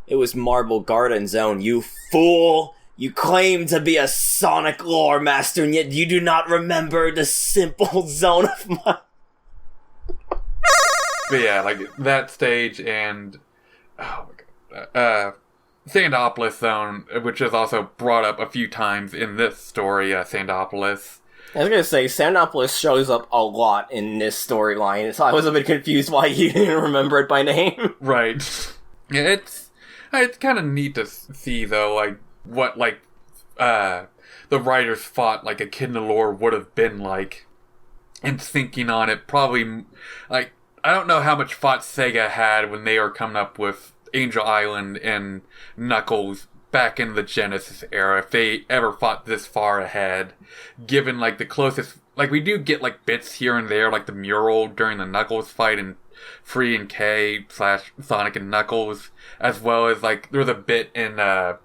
It was Marble Garden Zone, you fool! You claim to be a Sonic lore master, and yet you do not remember the simple zone of my... But yeah, like, that stage and... Oh my god. Sandopolis Zone, which is also brought up a few times in this story, Sandopolis. I was gonna say, Sandopolis shows up a lot in this storyline, so I was a bit confused why you didn't remember it by name. Right. Yeah, it's kind of neat to see, though, like, what, like, the writers thought, like, Echidna lore would have been like, and thinking on it, probably, like, I don't know how much thought Sega had when they were coming up with Angel Island and Knuckles back in the Genesis era, if they ever thought this far ahead, given, like, the closest, like, we do get, like, bits here and there, like the mural during the Knuckles fight in Free and K / Sonic and Knuckles, as well as, like, there was a bit in, there's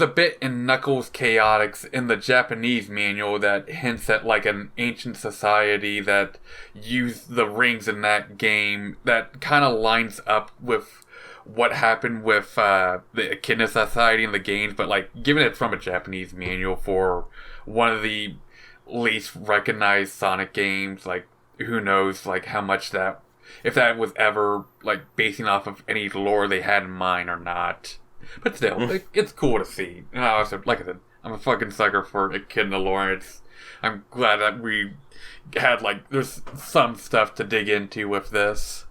a bit in Knuckles Chaotix in the Japanese manual that hints at, like, an ancient society that used the rings in that game that kind of lines up with what happened with the Echidna Society in the games, but, like, given it from a Japanese manual for one of the least recognized Sonic games, like, who knows, like, how much that, if that was ever, like, basing off of any lore they had in mind or not. But still, it's cool to see. And I also, like I said, I'm a fucking sucker for Echidna lore. I'm glad that we had, like, there's some stuff to dig into with this.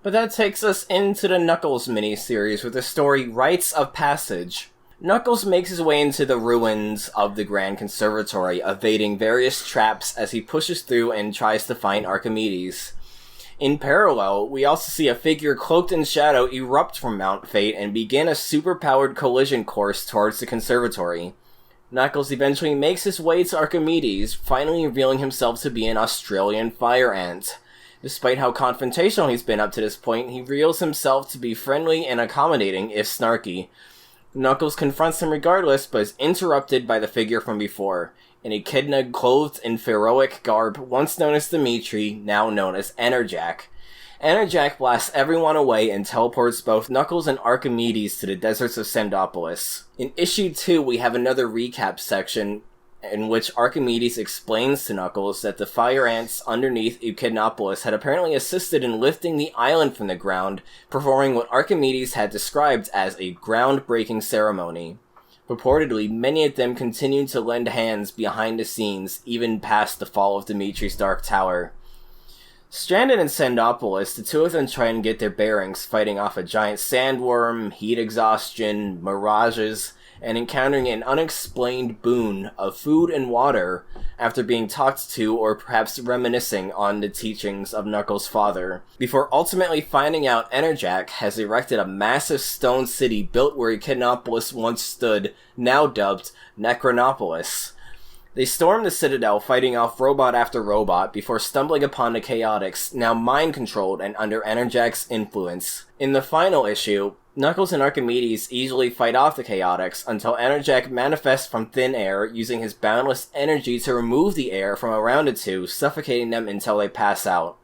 But that takes us into the Knuckles miniseries with the story Rites of Passage. Knuckles makes his way into the ruins of the Grand Conservatory, evading various traps as he pushes through and tries to find Archimedes. In parallel, we also see a figure cloaked in shadow erupt from Mount Fate and begin a super-powered collision course towards the conservatory. Knuckles eventually makes his way to Archimedes, finally revealing himself to be an Australian fire ant. Despite how confrontational he's been up to this point, he reveals himself to be friendly and accommodating, if snarky. Knuckles confronts him regardless, but is interrupted by the figure from before, an echidna clothed in heroic garb, once known as Dimitri, now known as Enerjack. Enerjack blasts everyone away and teleports both Knuckles and Archimedes to the deserts of Sandopolis. In Issue 2, we have another recap section in which Archimedes explains to Knuckles that the fire ants underneath Echidnopolis had apparently assisted in lifting the island from the ground, performing what Archimedes had described as a groundbreaking ceremony. Purportedly, many of them continued to lend hands behind the scenes, even past the fall of Dimitri's Dark Tower. Stranded in Sandopolis, the two of them try and get their bearings, fighting off a giant sandworm, heat exhaustion, mirages, and encountering an unexplained boon of food and water after being talked to or perhaps reminiscing on the teachings of Knuckles' father, before ultimately finding out Enerjack has erected a massive stone city built where Echidnopolis once stood, now dubbed Necronopolis. They storm the Citadel, fighting off robot after robot, before stumbling upon the Chaotix, now mind-controlled and under Enerjack's influence. In the final issue, Knuckles and Archimedes easily fight off the Chaotix until Enerjack manifests from thin air, using his boundless energy to remove the air from around the two, suffocating them until they pass out.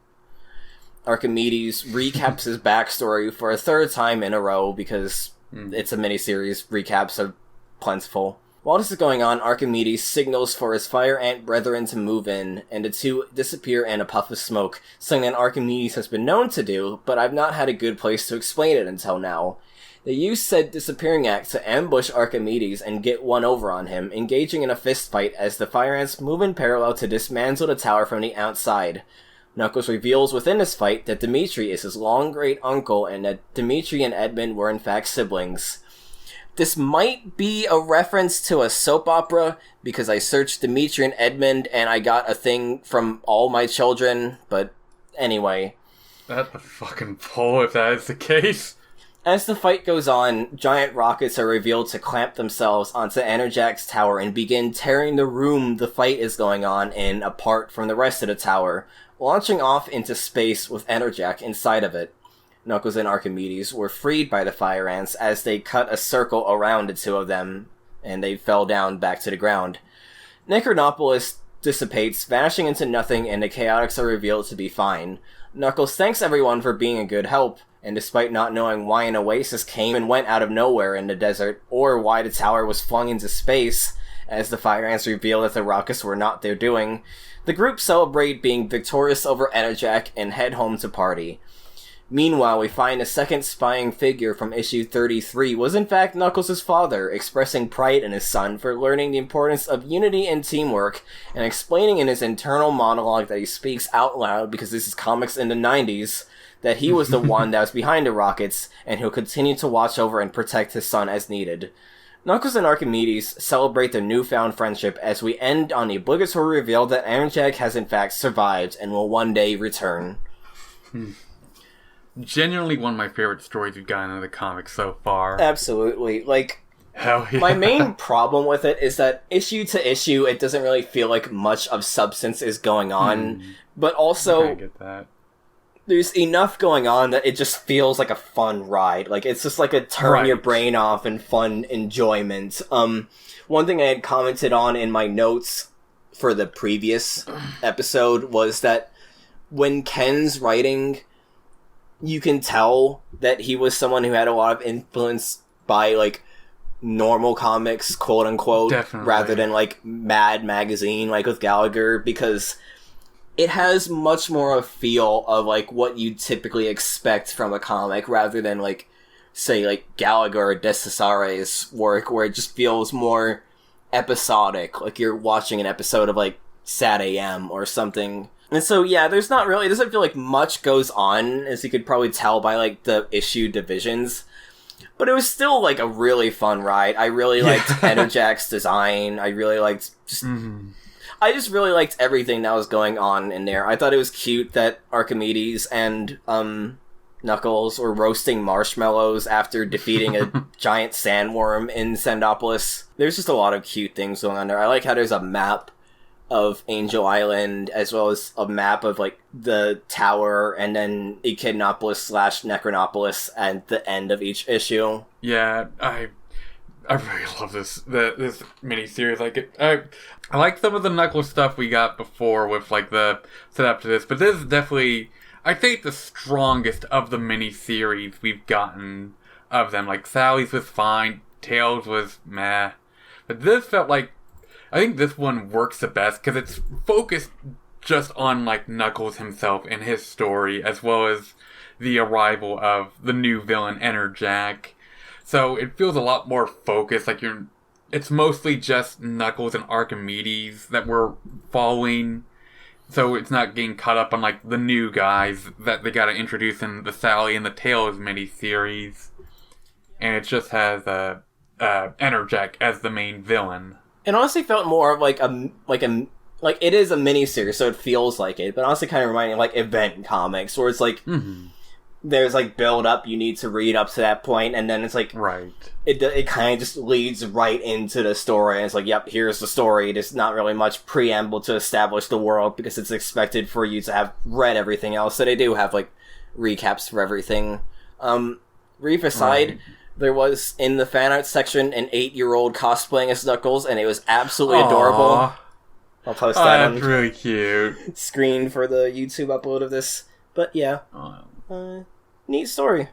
Archimedes recaps his backstory for a third time in a row because it's a miniseries, recaps are plentiful. While this is going on, Archimedes signals for his fire ant brethren to move in, and the two disappear in a puff of smoke, something that Archimedes has been known to do, but I've not had a good place to explain it until now. They use said disappearing act to ambush Archimedes and get one over on him, engaging in a fistfight as the fire ants move in parallel to dismantle the tower from the outside. Knuckles reveals within this fight that Dimitri is his long great uncle and that Dimitri and Edmund were in fact siblings. This might be a reference to a soap opera, because I searched Dimitri and Edmund and I got a thing from All My Children, but anyway. That's a fucking pull if that is the case. As the fight goes on, giant rockets are revealed to clamp themselves onto Enerjak's tower and begin tearing the room the fight is going on in apart from the rest of the tower, launching off into space with Enerjak inside of it. Knuckles and Archimedes were freed by the fire ants as they cut a circle around the two of them, and they fell down back to the ground. Necronopolis dissipates, vanishing into nothing, and the Chaotix are revealed to be fine. Knuckles thanks everyone for being a good help, and despite not knowing why an oasis came and went out of nowhere in the desert, or why the tower was flung into space, as the fire ants reveal that the rockets were not their doing, the group celebrate being victorious over Enerjak and head home to party. Meanwhile, we find a second spying figure from issue 33 was in fact Knuckles' father, expressing pride in his son for learning the importance of unity and teamwork, and explaining in his internal monologue that he speaks out loud because this is comics in the 90s, that he was the one that was behind the rockets, and he'll continue to watch over and protect his son as needed. Knuckles and Archimedes celebrate their newfound friendship as we end on the obligatory reveal that Enerjak has in fact survived and will one day return. Genuinely one of my favorite stories we've gotten in the comics so far. Absolutely. Hell yeah. My main problem with it is that issue to issue, it doesn't really feel like much of substance is going on, but also I get that. There's enough going on that it just feels like a fun ride. It's just like a turn your brain off and fun enjoyment. One thing I had commented on in my notes for the previous episode was that when Ken's writing, you can tell that he was someone who had a lot of influence by, normal comics, quote-unquote, Definitely. rather than, Mad Magazine, with Gallagher, because it has much more a feel of, what you typically expect from a comic, rather than, say, Gallagher or Desasare's work, where it just feels more episodic, like you're watching an episode of, Sad AM or something. And so, yeah, it doesn't feel like much goes on, as you could probably tell by, the issue divisions. But it was still, a really fun ride. I really liked Enerjak's design. I really liked I just really liked everything that was going on in there. I thought it was cute that Archimedes and Knuckles were roasting marshmallows after defeating a giant sandworm in Sandopolis. There's just a lot of cute things going on there. I like how there's a map of Angel Island, as well as a map of, the tower, and then Echidnopolis/Necronopolis at the end of each issue. Yeah, I really love this miniseries. I like some of the Knuckles stuff we got before with the setup to this, but this is definitely, I think, the strongest of the miniseries we've gotten of them. Sally's was fine, Tails was meh, but this felt I think this one works the best because it's focused just on Knuckles himself and his story, as well as the arrival of the new villain Enerjak. So it feels a lot more focused. It's mostly just Knuckles and Archimedes that we're following. So it's not getting caught up on the new guys that they got to introduce in the Sally and the Tails miniseries. And it just has Enerjak as the main villain. It honestly felt more of it is a miniseries, so it feels like it, but honestly kind of reminding of event comics, where it's there's build up you need to read up to that point, and then it's right. It kind of just leads right into the story, and it's yep, here's the story. There's not really much preamble to establish the world because it's expected for you to have read everything else. So they do have recaps for everything. Brief aside. Right. There was, in the fan art section, an 8-year-old cosplaying as Knuckles, and it was absolutely adorable. I'll post that on really cute screen for the YouTube upload of this. But yeah, neat story.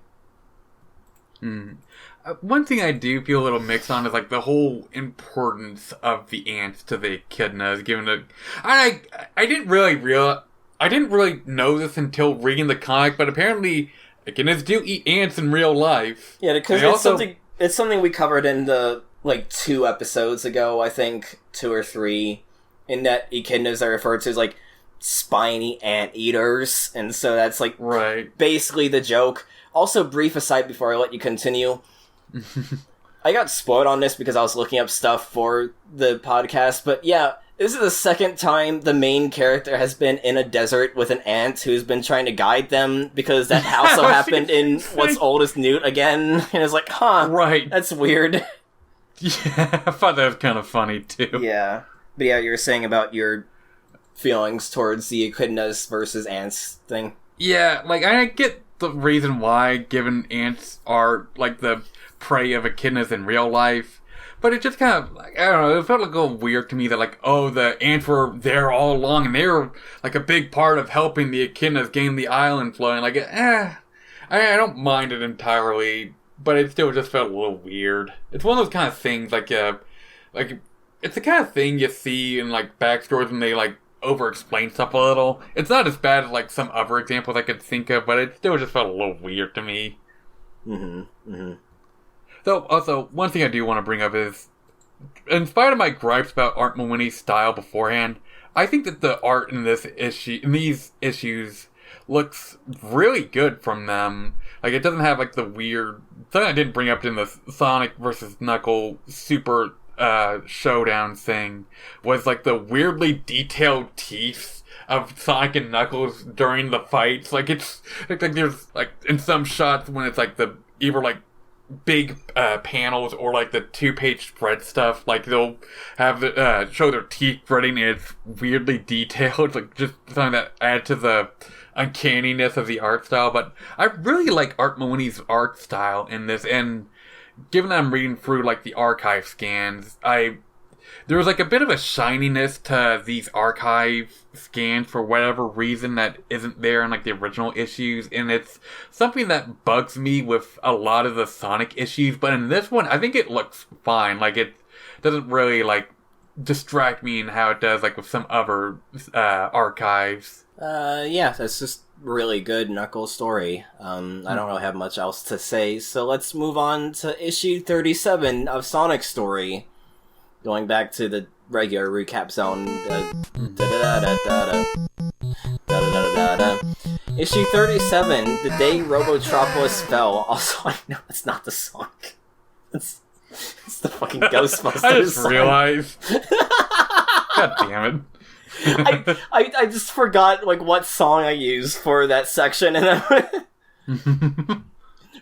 One thing I do feel a little mixed on is the whole importance of the ants to the echidnas. I didn't really know this until reading the comic, but apparently echidnas do eat ants in real life. Yeah, because it's something we covered in the 2 episodes ago, I think, 2 or 3, in that echidnas are referred to as spiny ant eaters, and so that's right. Basically the joke. Also, brief aside before I let you continue, I got spoiled on this because I was looking up stuff for the podcast, but yeah, This is the second time the main character has been in a desert with an ant who's been trying to guide them, because that also happened in What's Old is Newt again. And it's like, right. That's weird. Yeah, I thought that was kind of funny, too. Yeah. But yeah, you were saying about your feelings towards the echidnas versus ants thing. Yeah, like, I get the reason why, given ants are, like, the prey of echidnas in real life. But it just kind of, like, I don't know, it felt a little weird to me that, like, oh, the ants were there all along, and they were, like, a big part of helping the echidnas gain the island flowing. Like, I don't mind it entirely, but it still just felt a little weird. It's one of those kind of things, like, it's the kind of thing you see in, like, backstories when they, like, over-explain stuff a little. It's not as bad as, like, some other examples I could think of, but it still just felt a little weird to me. Though, also, one thing I do want to bring up is, in spite of my gripes about Art Mawhinney's style beforehand, I think that the art in these issues looks really good from them. Like, it doesn't have, like, the weird... Something I didn't bring up in the Sonic versus Knuckles Super Showdown thing was, like, the weirdly detailed teeth of Sonic and Knuckles during the fights. Like, it's... Like there's, like, in some shots when it's, like, the... Either, like, big panels or like the 2-page spread stuff, like they'll have the show their teeth gritting and it's weirdly detailed, like just something that add to the uncanniness of the art style. But I really like Art Mawhinney's art style in this, and given that I'm reading through like the archive scans, there was like a bit of a shininess to these archive scans for whatever reason that isn't there in like the original issues, and it's something that bugs me with a lot of the Sonic issues, but in this one I think it looks fine. Like, it doesn't really like distract me in how it does like with some other archives. Yeah, that's just really good Knuckles story. I don't really have much else to say, so let's move on to issue 37 of Sonic's story. Going back to the regular recap zone. Issue 37, The Day Robotropolis Fell. Also, I know it's not the song. It's the fucking Ghostbusters I just song. realized. God damn it. I just forgot, like, what song I used for that section, and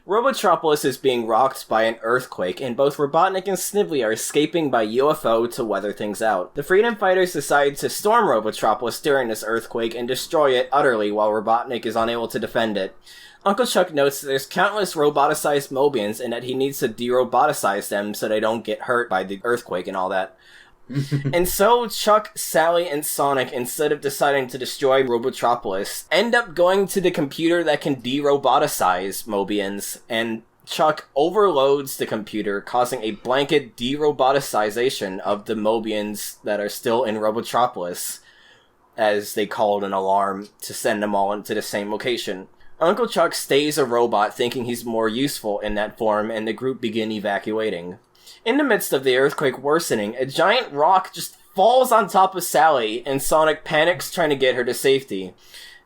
Robotropolis is being rocked by an earthquake, and both Robotnik and Snively are escaping by UFO to weather things out. The Freedom Fighters decide to storm Robotropolis during this earthquake and destroy it utterly while Robotnik is unable to defend it. Uncle Chuck notes that there's countless roboticized Mobians and that he needs to de-roboticize them so they don't get hurt by the earthquake and all that. And so Chuck, Sally, and Sonic, instead of deciding to destroy Robotropolis, end up going to the computer that can de-roboticize Mobians, and Chuck overloads the computer, causing a blanket de-roboticization of the Mobians that are still in Robotropolis, as they called an alarm to send them all into the same location. Uncle Chuck stays a robot, thinking he's more useful in that form, and the group begin evacuating. In the midst of the earthquake worsening, a giant rock just falls on top of Sally, and Sonic panics trying to get her to safety.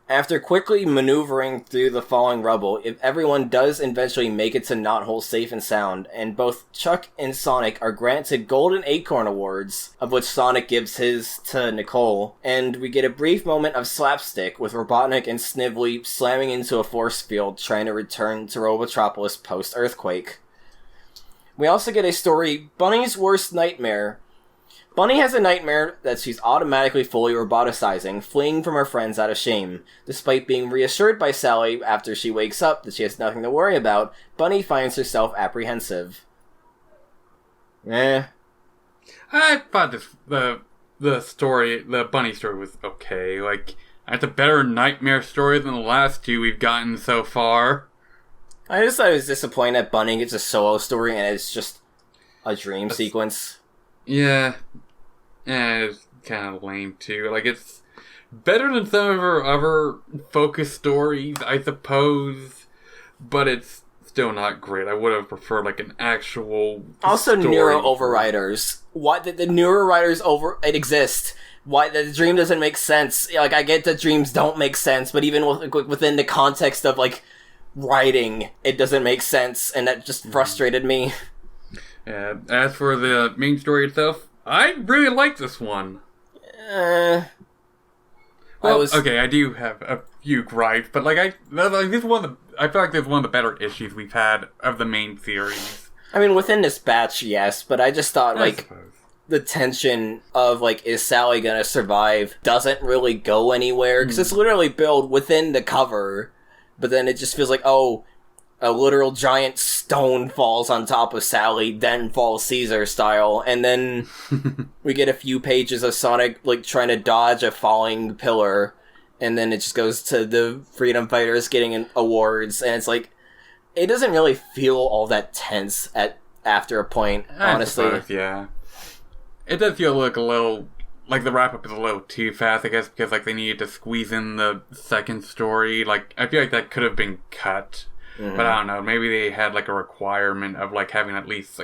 After quickly maneuvering through the falling rubble, everyone does eventually make it to Knothole safe and sound, and both Chuck and Sonic are granted Golden Acorn Awards, of which Sonic gives his to Nicole, and we get a brief moment of slapstick with Robotnik and Snively slamming into a force field trying to return to Robotropolis post-earthquake. We also get a story, Bunny's Worst Nightmare. Bunny has a nightmare that she's automatically fully roboticizing, fleeing from her friends out of shame. Despite being reassured by Sally after she wakes up that she has nothing to worry about, Bunny finds herself apprehensive. I thought the Bunny story was okay. Like, it's a better nightmare story than the last two we've gotten so far. I just thought it was disappointing that Bunny gets a solo story and it's just a dream sequence. Yeah. It's kind of lame too. Like, it's better than some of her other focus stories, I suppose, but it's still not great. I would have preferred like an actual also story. Neuro Overriders. Why did the Neuro Riders exist? Why the dream doesn't make sense? Like, I get that dreams don't make sense, but even within the context of like writing, it doesn't make sense, and that just frustrated me. As for the main story itself, I really like this one. Well, okay, I do have a few gripes, but this is I feel like this is one of the better issues we've had of the main series. I mean, within this batch, yes, but I just thought, the tension of, is Sally gonna survive doesn't really go anywhere, because it's literally built within the cover, but then it just feels like, a literal giant stone falls on top of Sally, then falls Caesar style, and then we get a few pages of Sonic, trying to dodge a falling pillar, and then it just goes to the freedom fighters getting awards, and it's it doesn't really feel all that tense after a point, honestly. I suppose, yeah. It does feel a little, the wrap-up is a little too fast, I guess, because, they needed to squeeze in the second story. I feel like that could have been cut. Mm-hmm. But I don't know, maybe they had a requirement of having at least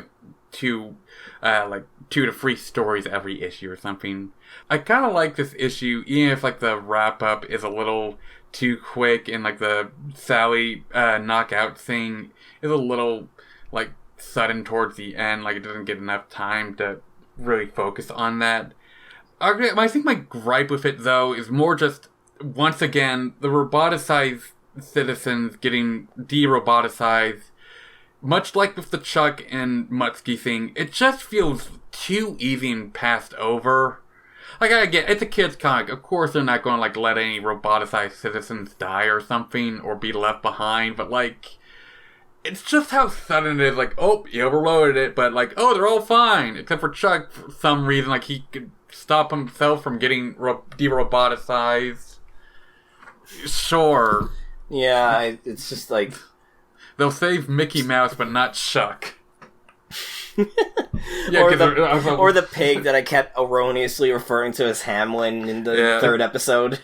two to three stories every issue or something. I kind of like this issue, even if the wrap up is a little too quick and the Sally knockout thing is a little sudden towards the end. It doesn't get enough time to really focus on that. I think my gripe with it though is more just once again the roboticized citizens getting de-roboticized, much like with the Chuck and Mutsky thing. It just feels too easy and passed over. I get it's a kid's comic. Of course, they're not going to let any roboticized citizens die or something or be left behind. But it's just how sudden it is. You overloaded it, but they're all fine except for Chuck for some reason. He could stop himself from getting de-roboticized. Sure. Yeah, it's just they'll save Mickey Mouse, but not Chuck. Yeah, or the pig that I kept erroneously referring to as Hamlin in the third episode.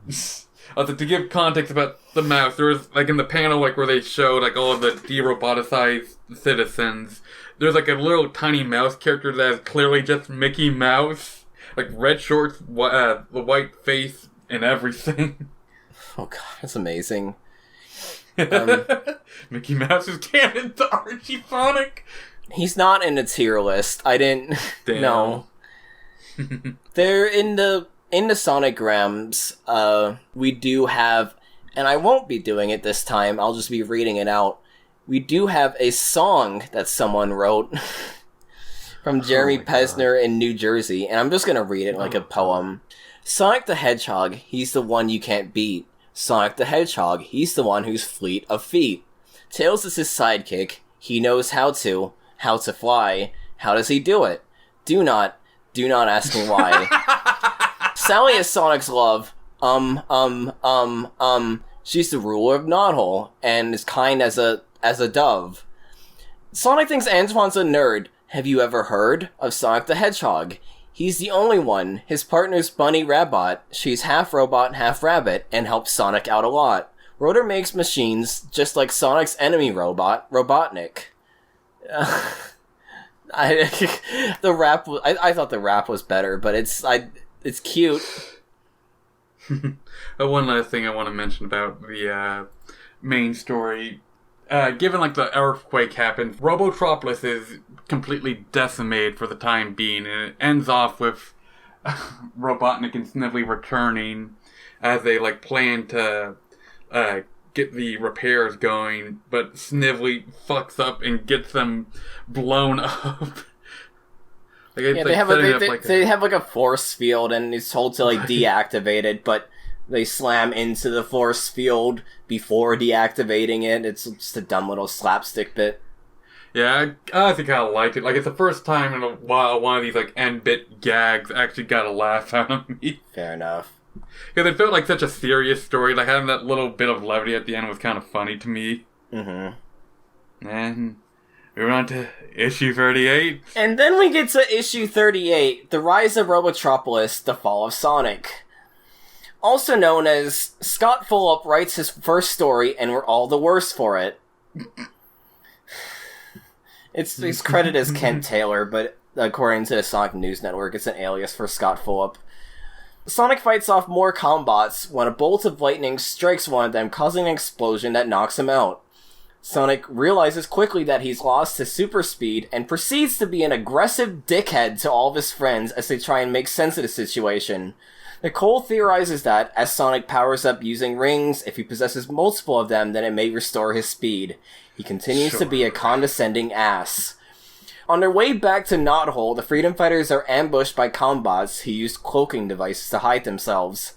To give context about the mouse, there was in the panel where they showed all of the de-roboticized citizens. There's a little tiny mouse character that is clearly just Mickey Mouse, red shorts, the white face, and everything. Oh god, that's amazing. Mickey Mouse is canon to Archie Sonic. He's not in the tier list. I didn't know. They're in the Sonicgrams. We do have, and I won't be doing it this time. I'll just be reading it out. We do have a song that someone wrote from Jeremy Pesner in New Jersey, and I'm just gonna read it like a poem. Sonic the Hedgehog, he's the one you can't beat. Sonic the Hedgehog, he's the one who's fleet of feet. Tails is his sidekick, he knows how to fly. How does he do it? Do not ask me why. Sally is Sonic's love. She's the ruler of Knothole, and is kind as a dove. Sonic thinks Antoine's a nerd. Have you ever heard of Sonic the Hedgehog? He's the only one. His partner's Bunny Rabbit. She's half robot, half rabbit, and helps Sonic out a lot. Rotor makes machines just like Sonic's enemy robot, Robotnik. I thought the rap was better, but it's cute. One last thing I want to mention about the main story. Given the earthquake happens, Robotropolis is completely decimated for the time being, and it ends off with Robotnik and Snively returning as they plan to get the repairs going, but Snively fucks up and gets them blown up. They have a force field, and it's told to deactivate it, but they slam into the force field before deactivating it. It's just a dumb little slapstick bit. Yeah, I think I liked it. It's the first time in a while one of these N-bit gags actually got a laugh out of me. Fair enough. Because it felt like such a serious story. Having that little bit of levity at the end was kind of funny to me. Mm-hmm. And we're on to issue 38. And then we get to issue 38, The Rise of Robotropolis, The Fall of Sonic. Also known as Scott Fulop writes his first story, and we're all the worse for it. It's credited as Kent Taylor, but according to the Sonic News Network, it's an alias for Scott Fulop. Sonic fights off more combots when a bolt of lightning strikes one of them, causing an explosion that knocks him out. Sonic realizes quickly that he's lost his super speed and proceeds to be an aggressive dickhead to all of his friends as they try and make sense of the situation. Nicole theorizes that, as Sonic powers up using rings, if he possesses multiple of them, then it may restore his speed. He continues to be a condescending ass. On their way back to Knothole, the Freedom Fighters are ambushed by combots who used cloaking devices to hide themselves.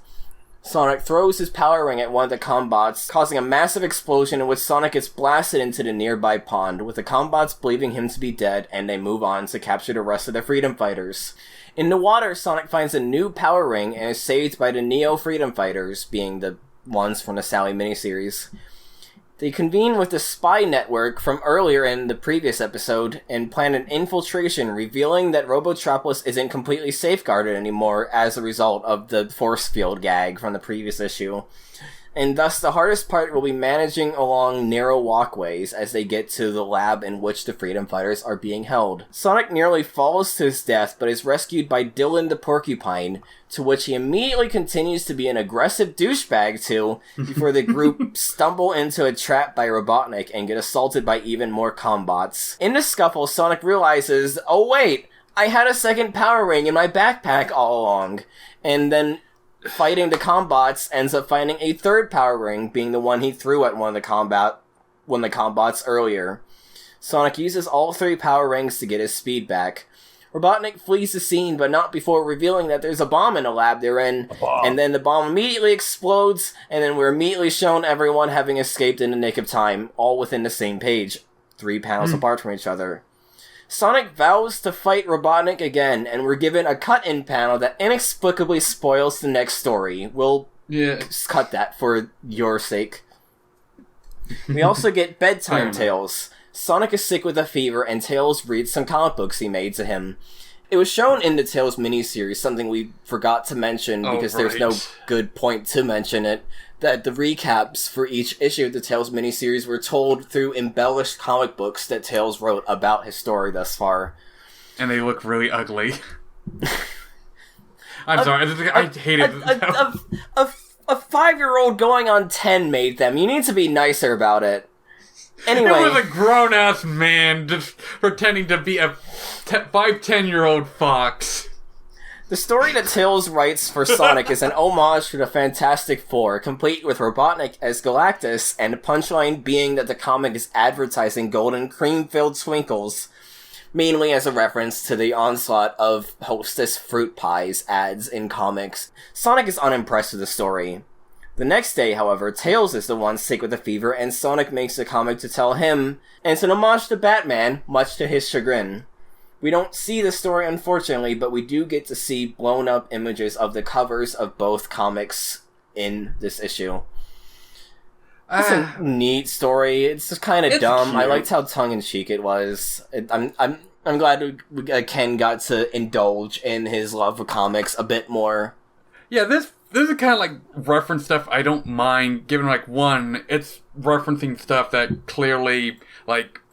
Sonic throws his power ring at one of the combots, causing a massive explosion in which Sonic gets blasted into the nearby pond, with the combots believing him to be dead, and they move on to capture the rest of the Freedom Fighters. In the water, Sonic finds a new power ring and is saved by the Neo Freedom Fighters, being the ones from the Sally miniseries. They convene with the spy network from earlier in the previous episode and plan an infiltration, revealing that Robotropolis isn't completely safeguarded anymore as a result of the force field gag from the previous issue. And thus the hardest part will be managing along narrow walkways as they get to the lab in which the Freedom Fighters are being held. Sonic nearly falls to his death, but is rescued by Dylan the Porcupine, to which he immediately continues to be an aggressive douchebag to, before the group stumble into a trap by Robotnik and get assaulted by even more combots. In the scuffle, Sonic realizes, oh wait, I had a second power ring in my backpack all along, and then fighting the combots ends up finding a third power ring, being the one he threw at one of the combots earlier. Sonic uses all three power rings to get his speed back. Robotnik flees the scene, but not before revealing that there's a bomb in the lab they're in, and then the bomb immediately explodes, and then we're immediately shown everyone having escaped in the nick of time, all within the same page, 3 panels apart from each other. Sonic vows to fight Robotnik again, and we're given a cut-in panel that inexplicably spoils the next story. We'll cut that for your sake. We also get bedtime tales. Sonic is sick with a fever, and Tails reads some comic books he made to him. It was shown in the Tails miniseries, something we forgot to mention because there's no good point to mention it, that the recaps for each issue of the Tails miniseries were told through embellished comic books that Tails wrote about his story thus far. And they look really ugly. I'm sorry, I hate it. A 5-year-old going on 10 made them. You need to be nicer about it. Anyway. It was a grown-ass man just pretending to be a 5-10-year-old fox. The story that Tails writes for Sonic is an homage to the Fantastic Four, complete with Robotnik as Galactus, and the punchline being that the comic is advertising golden cream-filled twinkles, mainly as a reference to the onslaught of Hostess fruit pies ads in comics. Sonic is unimpressed with the story. The next day, however, Tails is the one sick with a fever, and Sonic makes the comic to tell him, and it's an homage to Batman, much to his chagrin. We don't see the story, unfortunately, but we do get to see blown-up images of the covers of both comics in this issue. It's a neat story. It's just kind of dumb. Cute. I liked how tongue-in-cheek it was. I'm glad Ken got to indulge in his love of comics a bit more. Yeah, this is kind of like reference stuff I don't mind, given one, it's referencing stuff that clearly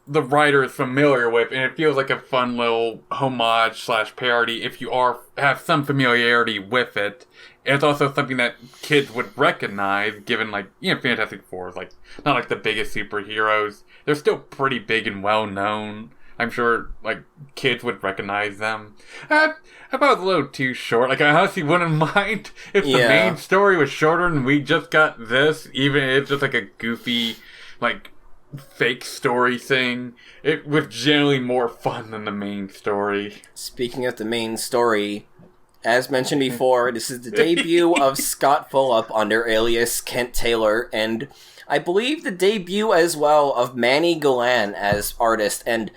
the writer is familiar with, and it feels like a fun little homage / parody if you have some familiarity with it. It's also something that kids would recognize, given Fantastic Four is not the biggest superheroes. They're still pretty big and well known. I'm sure kids would recognize them. I thought it was a little too short. I honestly wouldn't mind if the main story was shorter and we just got this, even if it's just a goofy fake story thing. It was generally more fun than the main story. Speaking of the main story, as mentioned before, this is the debut of Scott Fulop under alias Kent Taylor, and I believe the debut as well of Manny Galan as artist, and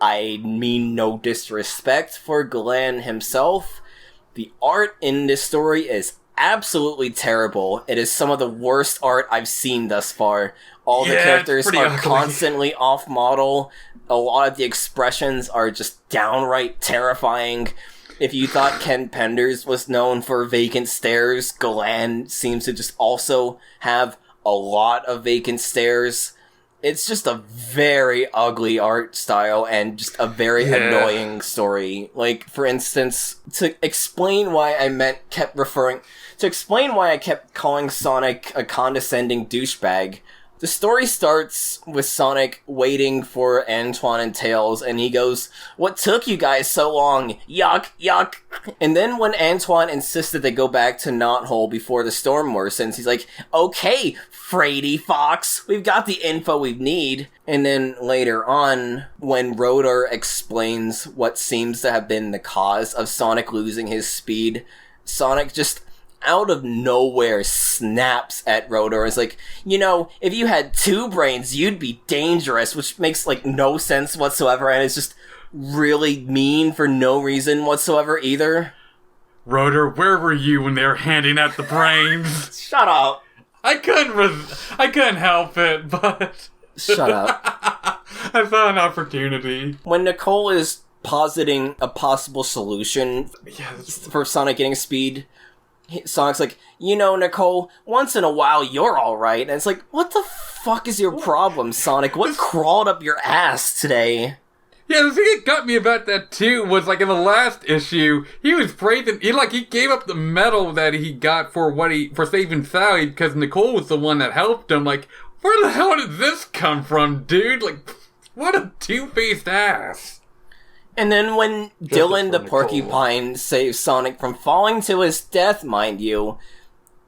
I mean no disrespect for Galan himself. The art in this story is absolutely terrible. It is some of the worst art I've seen thus far. All the characters are constantly off-model. A lot of the expressions are just downright terrifying. If you thought Ken Penders was known for vacant stares, Galan seems to just also have a lot of vacant stares. It's just a very ugly art style and just a very annoying story. For instance, to explain why I kept calling Sonic a condescending douchebag, The story starts with Sonic waiting for Antoine and Tails, and he goes, "What took you guys so long? Yuck, yuck." And then when Antoine insisted they go back to Knothole before the storm worsens, he's like, "Okay, Frady Fox, we've got the info we need." And then later on, when Rotor explains what seems to have been the cause of Sonic losing his speed, Sonic just out of nowhere snaps at Rotor. It's like, if you had 2 brains, you'd be dangerous, which makes, no sense whatsoever, and it's just really mean for no reason whatsoever either. Rotor, where were you when they were handing out the brains? Shut up. I couldn't help it, but... Shut up. I saw an opportunity. When Nicole is positing a possible solution for Sonic getting speed, Sonic's like, Nicole, once in a while you're alright. And it's like, what the fuck is your problem, Sonic? What crawled up your ass today? Yeah, the thing that got me about that too was in the last issue, he was praising, he gave up the medal that he got for saving Sally because Nicole was the one that helped him. Where the hell did this come from, dude? What a two-faced ass. And then when Dylan the Porcupine saves Sonic from falling to his death, mind you,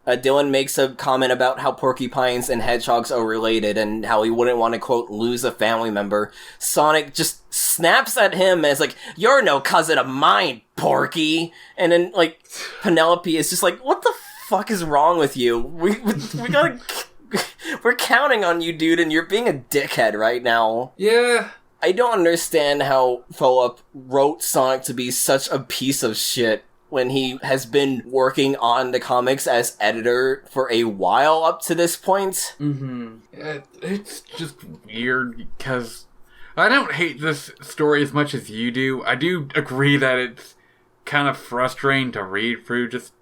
Dylan makes a comment about how porcupines and hedgehogs are related and how he wouldn't want to, quote, lose a family member. Sonic just snaps at him as "You're no cousin of mine, Porky!" And then, Penelope is just what the fuck is wrong with you? We gotta... We're counting on you, dude, and you're being a dickhead right now. Yeah. I don't understand how Philip wrote Sonic to be such a piece of shit when he has been working on the comics as editor for a while up to this point. Mm-hmm. It's just weird because I don't hate this story as much as you do. I do agree that it's kind of frustrating to read through, just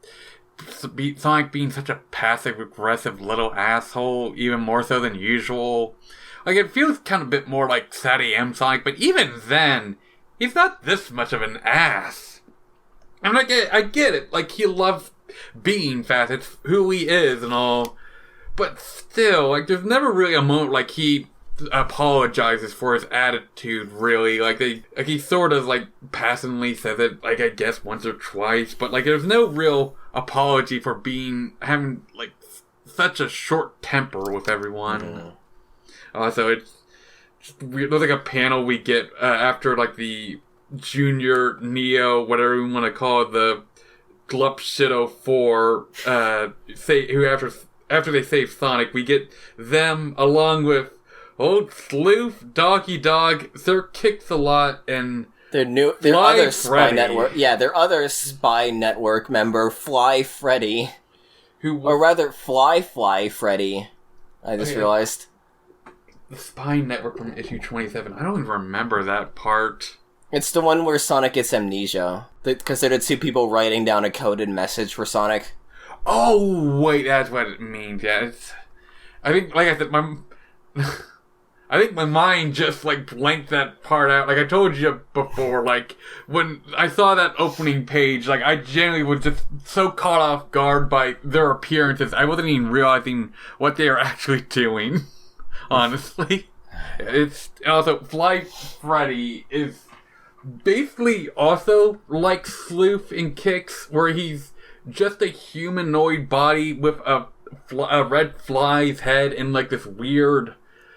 Sonic being such a passive-aggressive little asshole, even more so than usual. It feels kind of a bit more like Sadie M. Sonic, but even then, he's not this much of an ass. And I get it. He loves being fast. It's who he is and all. But still, there's never really a moment he apologizes for his attitude, really. He sort of, passively says it, I guess once or twice. But, there's no real apology for having, such a short temper with everyone. Mm. So it's just weird. There's a panel we get after the Junior Neo, whatever we want to call it, the Glup Shido 4, after they save Sonic, we get them along with Old Sleuth, Doggy Dog, Sir Kicks-a-Lot, and their other spy network. Yeah, their other spy network member, Fly Freddy. Or rather, Fly Freddy. I just realized. The spy network from issue 27. I don't even remember that part. It's the one where Sonic gets amnesia. Because they're the 2 people writing down a coded message for Sonic. Oh, wait, that's what it means. Yeah, I think, like I said, I think my mind just, blanked that part out. I told you before, when I saw that opening page, I generally was just so caught off guard by their appearances, I wasn't even realizing what they are actually doing. Honestly, it's also Fly Freddy is basically also like Sleuth and Kicks, where he's just a humanoid body with a red fly's head and this weird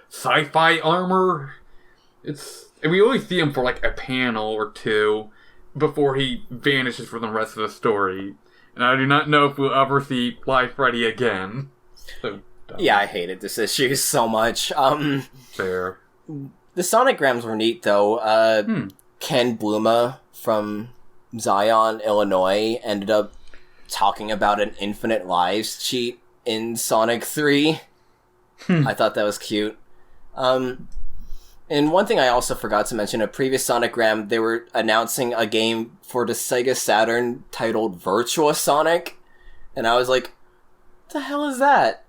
sci-fi armor. And we only see him for a panel or 2 before he vanishes from the rest of the story. And I do not know if we'll ever see Fly Freddy again. So. Yeah, I hated this issue so much. Fair. The sonograms were neat, though. Ken Bluma from Zion, Illinois, ended up talking about an Infinite Lives cheat in Sonic 3. I thought that was cute. And one thing I also forgot to mention, a previous Sonogram, they were announcing a game for the Sega Saturn titled Virtua Sonic. And I was like, what the hell is that?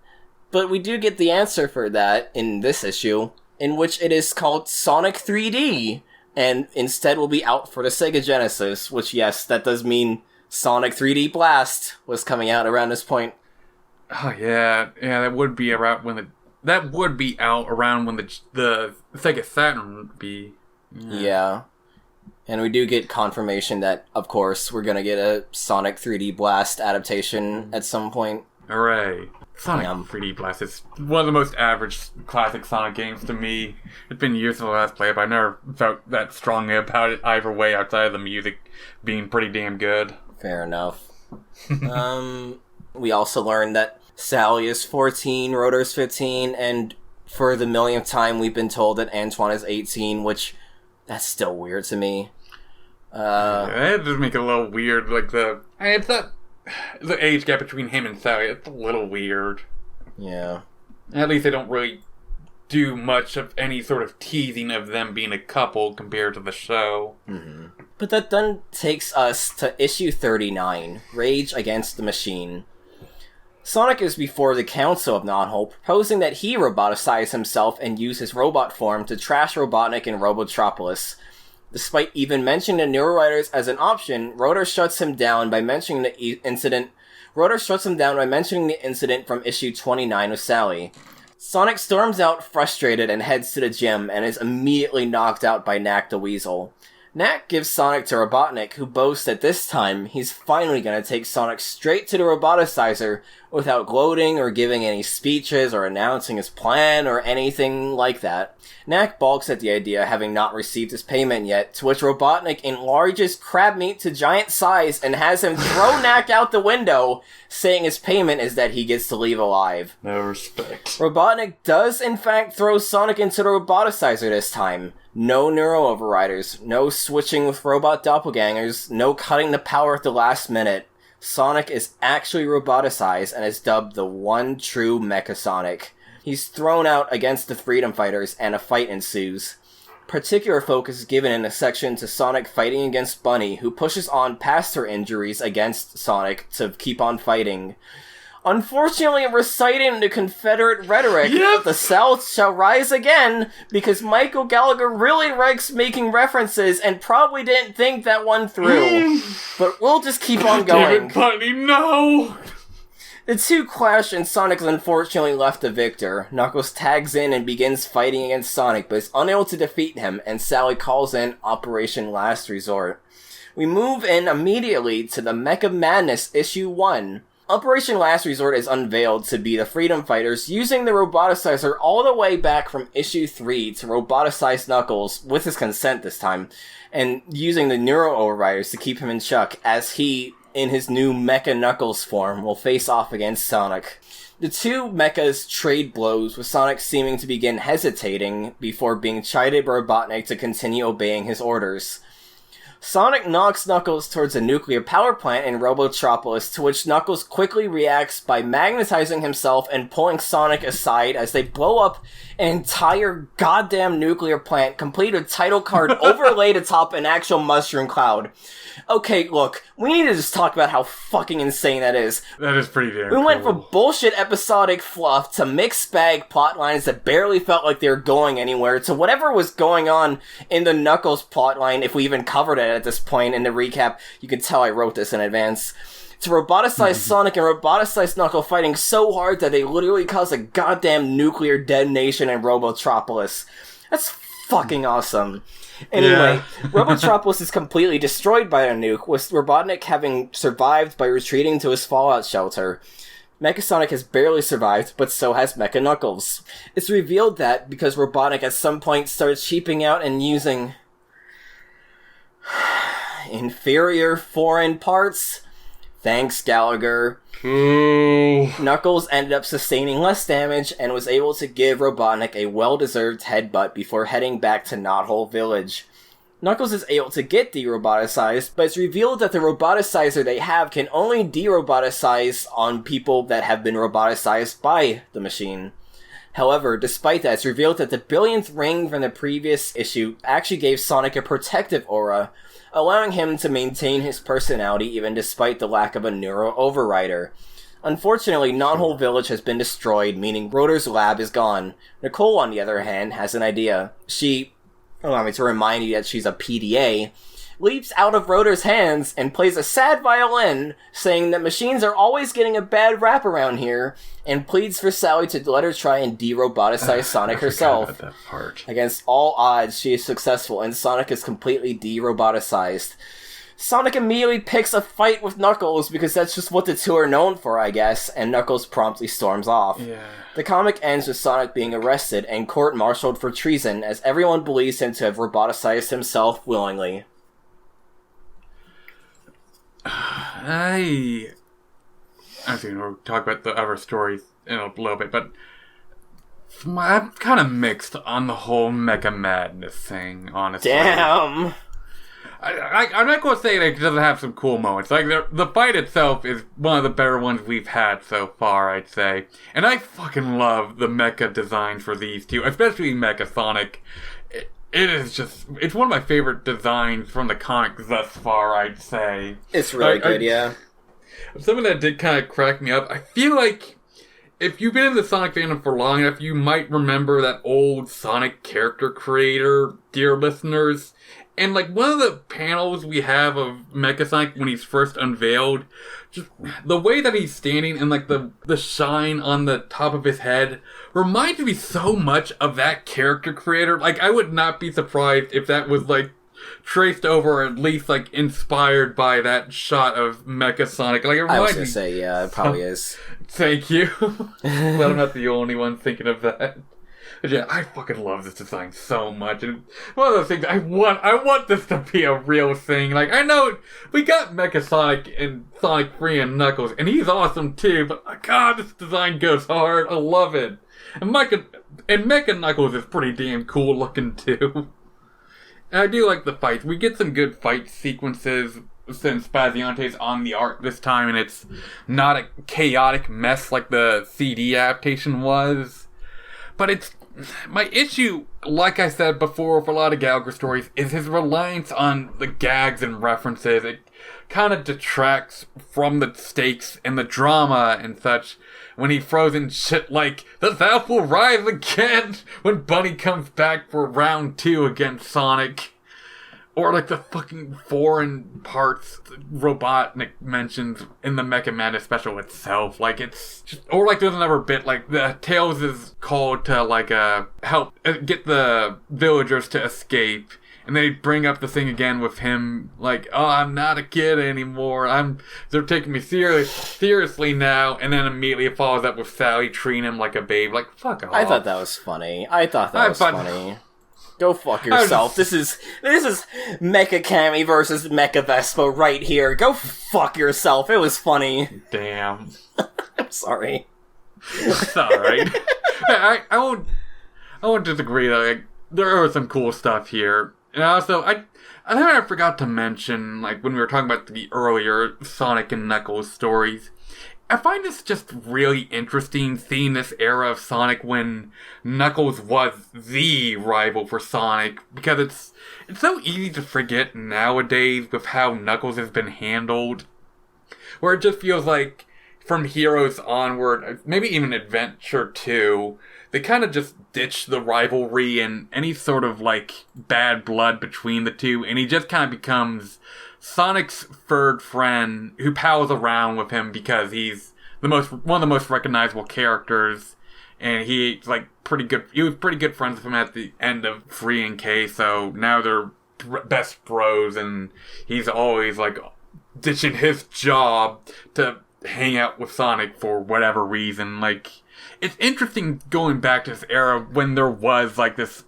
But we do get the answer for that in this issue, in which it is called Sonic 3D, and instead will be out for the Sega Genesis, which, yes, that does mean Sonic 3D Blast was coming out around this point. Oh, yeah, that would be around when that would be out around when the Sega Saturn would be. Yeah. And we do get confirmation that, of course, we're gonna get a Sonic 3D Blast adaptation at some point. Hooray. Sonic 3D Blast is one of the most average classic Sonic games to me. It's been years since I last played, but I never felt that strongly about it either way outside of the music being pretty damn good. Fair enough. We also learned that Sally is 14, Rotor's 15, and for the millionth time we've been told that Antoine is 18, which, that's still weird to me. That does make it a little weird, like the age gap between him and Sally, it's a little weird. Yeah. At least they don't really do much of any sort of teasing of them being a couple compared to the show. Mm-hmm. But that then takes us to issue 39, Rage Against the Machine. Sonic is before the Council of Nonhole, proposing that he roboticize himself and use his robot form to trash Robotnik and Robotropolis. Despite even mentioning the Neuroriders as an option, Rotor shuts him down by mentioning the incident from issue 29 with Sally. Sonic storms out frustrated and heads to the gym and is immediately knocked out by Knack the Weasel. Knack gives Sonic to Robotnik, who boasts that this time he's finally gonna take Sonic straight to the roboticizer without gloating or giving any speeches or announcing his plan or anything like that. Knack balks at the idea, having not received his payment yet, to which Robotnik enlarges crab meat to giant size and has him throw Knack out the window, saying his payment is that he gets to leave alive. No respect. Robotnik does in fact throw Sonic into the roboticizer this time. No neuro overriders, no switching with robot doppelgangers, no cutting the power at the last minute. Sonic is actually roboticized and is dubbed the one true Mecha Sonic. He's thrown out against the Freedom Fighters and a fight ensues. Particular focus is given in a section to Sonic fighting against Bunny, who pushes on past her injuries against Sonic to keep on fighting. Unfortunately, reciting the Confederate rhetoric, the South shall rise again, because Michael Gallagher really likes making references and probably didn't think that one through. But we'll just keep on going. Damn it, Bunny, no! The two clash and Sonic is unfortunately left the victor. Knuckles tags in and begins fighting against Sonic, but is unable to defeat him, and Sally calls in Operation Last Resort. We move in immediately to the Mecha Madness Issue 1. Operation Last Resort is unveiled to be the Freedom Fighters using the roboticizer all the way back from issue 3 to roboticize Knuckles, with his consent this time, and using the Neuro Overriders to keep him in check as he, in his new Mecha Knuckles form, will face off against Sonic. The two mechas trade blows, with Sonic seeming to begin hesitating before being chided by Robotnik to continue obeying his orders. Sonic knocks Knuckles towards a nuclear power plant in Robotropolis, to which Knuckles quickly reacts by magnetizing himself and pulling Sonic aside as they blow up an entire goddamn nuclear plant, complete with title card overlaid atop an actual mushroom cloud. Okay, look, we need to just talk about how fucking insane that is. That is pretty damn We went from bullshit episodic fluff to mixed bag plotlines that barely felt like they were going anywhere to whatever was going on in the Knuckles plotline, if we even covered it at this point in the recap. You can tell I wrote this in advance. To roboticize Sonic and roboticize Knuckles fighting so hard that they literally cause a goddamn nuclear detonation in Robotropolis. That's fucking awesome. Anyway, Robotropolis is completely destroyed by a nuke, with Robotnik having survived by retreating to his fallout shelter. Mecha Sonic has barely survived, but so has Mecha Knuckles. It's revealed that, because Robotnik at some point started cheaping out and using inferior foreign parts, thanks Gallagher, Knuckles ended up sustaining less damage and was able to give Robotnik a well-deserved headbutt before heading back to Knothole Village. Knuckles is able to get de-roboticized, but it's revealed that the roboticizer they have can only de-roboticize on people that have been roboticized by the machine. However, despite that, it's revealed that the billionth ring from the previous issue actually gave Sonic a protective aura, allowing him to maintain his personality even despite the lack of a neuro overrider. Unfortunately, Knothole Village has been destroyed, meaning Rotor's lab is gone. Nicole, on the other hand, has an idea. She, allow me to remind you that she's a PDA, leaps out of Rotor's hands and plays a sad violin, saying that machines are always getting a bad rap around here, and pleads for Sally to let her try and de-roboticize Sonic herself. That part. Against all odds, she is successful, and Sonic is completely de-roboticized. Sonic immediately picks a fight with Knuckles because that's just what the two are known for, I guess, and Knuckles promptly storms off. Yeah. The comic ends with Sonic being arrested and court-martialed for treason, as everyone believes him to have roboticized himself willingly. I think we'll talk about the other stories in a little bit, but I'm kind of mixed on the whole Mecha Madness thing, honestly. Damn! I'm not going to say that it doesn't have some cool moments. Like, the fight itself is one of the better ones we've had so far, I'd say. And I fucking love the mecha design for these two, especially Mecha Sonic. It is just... It's one of my favorite designs from the comics thus far, I'd say. It's really good, yeah. Something that did kind of crack me up, I feel like if you've been in the Sonic fandom for long enough, you might remember that old Sonic character creator, dear listeners. And, like, one of the panels we have of Mecha Sonic when he's first unveiled, just the way that he's standing and, like, the shine on the top of his head reminds me so much of that character creator. Like, I would not be surprised if that was, like, traced over or at least, like, inspired by that shot of Mecha Sonic. Like, I was gonna say, yeah, it probably is. Thank you. But I'm not the only one thinking of that. But yeah, I fucking love this design so much, and one of those things I want this to be a real thing. Like, I know we got Mecha Sonic and Sonic 3 and Knuckles, and he's awesome too, but God, this design goes hard. I love it. And Mecha Knuckles is pretty damn cool looking too. And I do like the fights. We get some good fight sequences since Spazionte's on the art this time, and it's not a chaotic mess like the CD adaptation was. But it's... My issue, like I said before, for a lot of Gallagher stories, is his reliance on the gags and references. It kind of detracts from the stakes and the drama and such when he throws in shit like, the South will rise again when Bunny comes back for round 2 against Sonic. Or like the fucking foreign parts Robotnik mentions in the Mecha Madness special itself. Like, it's just... Or like there's another bit, like the Tails is called to like help get the villagers to escape. And they bring up the thing again with him, like, oh, I'm not a kid anymore. They're taking me seriously now. And then immediately it follows up with Sally treating him like a babe. Like, fuck off. I thought that was funny. Funny. Go fuck yourself. This is Mecha Cammy versus Mecha Vespa right here. Go fuck yourself. It was funny. Damn. I'm sorry. It's alright. I won't disagree though. Like, there was some cool stuff here. And also, I think I forgot to mention, like, when we were talking about the earlier Sonic and Knuckles stories, I find this just really interesting, seeing this era of Sonic when Knuckles was the rival for Sonic, because it's so easy to forget nowadays with how Knuckles has been handled, where it just feels like from Heroes onward, maybe even Adventure 2, they kind of just ditch the rivalry and any sort of, like, bad blood between the two, and he just kind of becomes Sonic's third friend who pals around with him because he's one of the most recognizable characters, and he's like pretty good. He was pretty good friends with him at the end of 3 and K, so now they're best bros, and he's always like ditching his job to hang out with Sonic for whatever reason. Like, it's interesting going back to this era when there was like this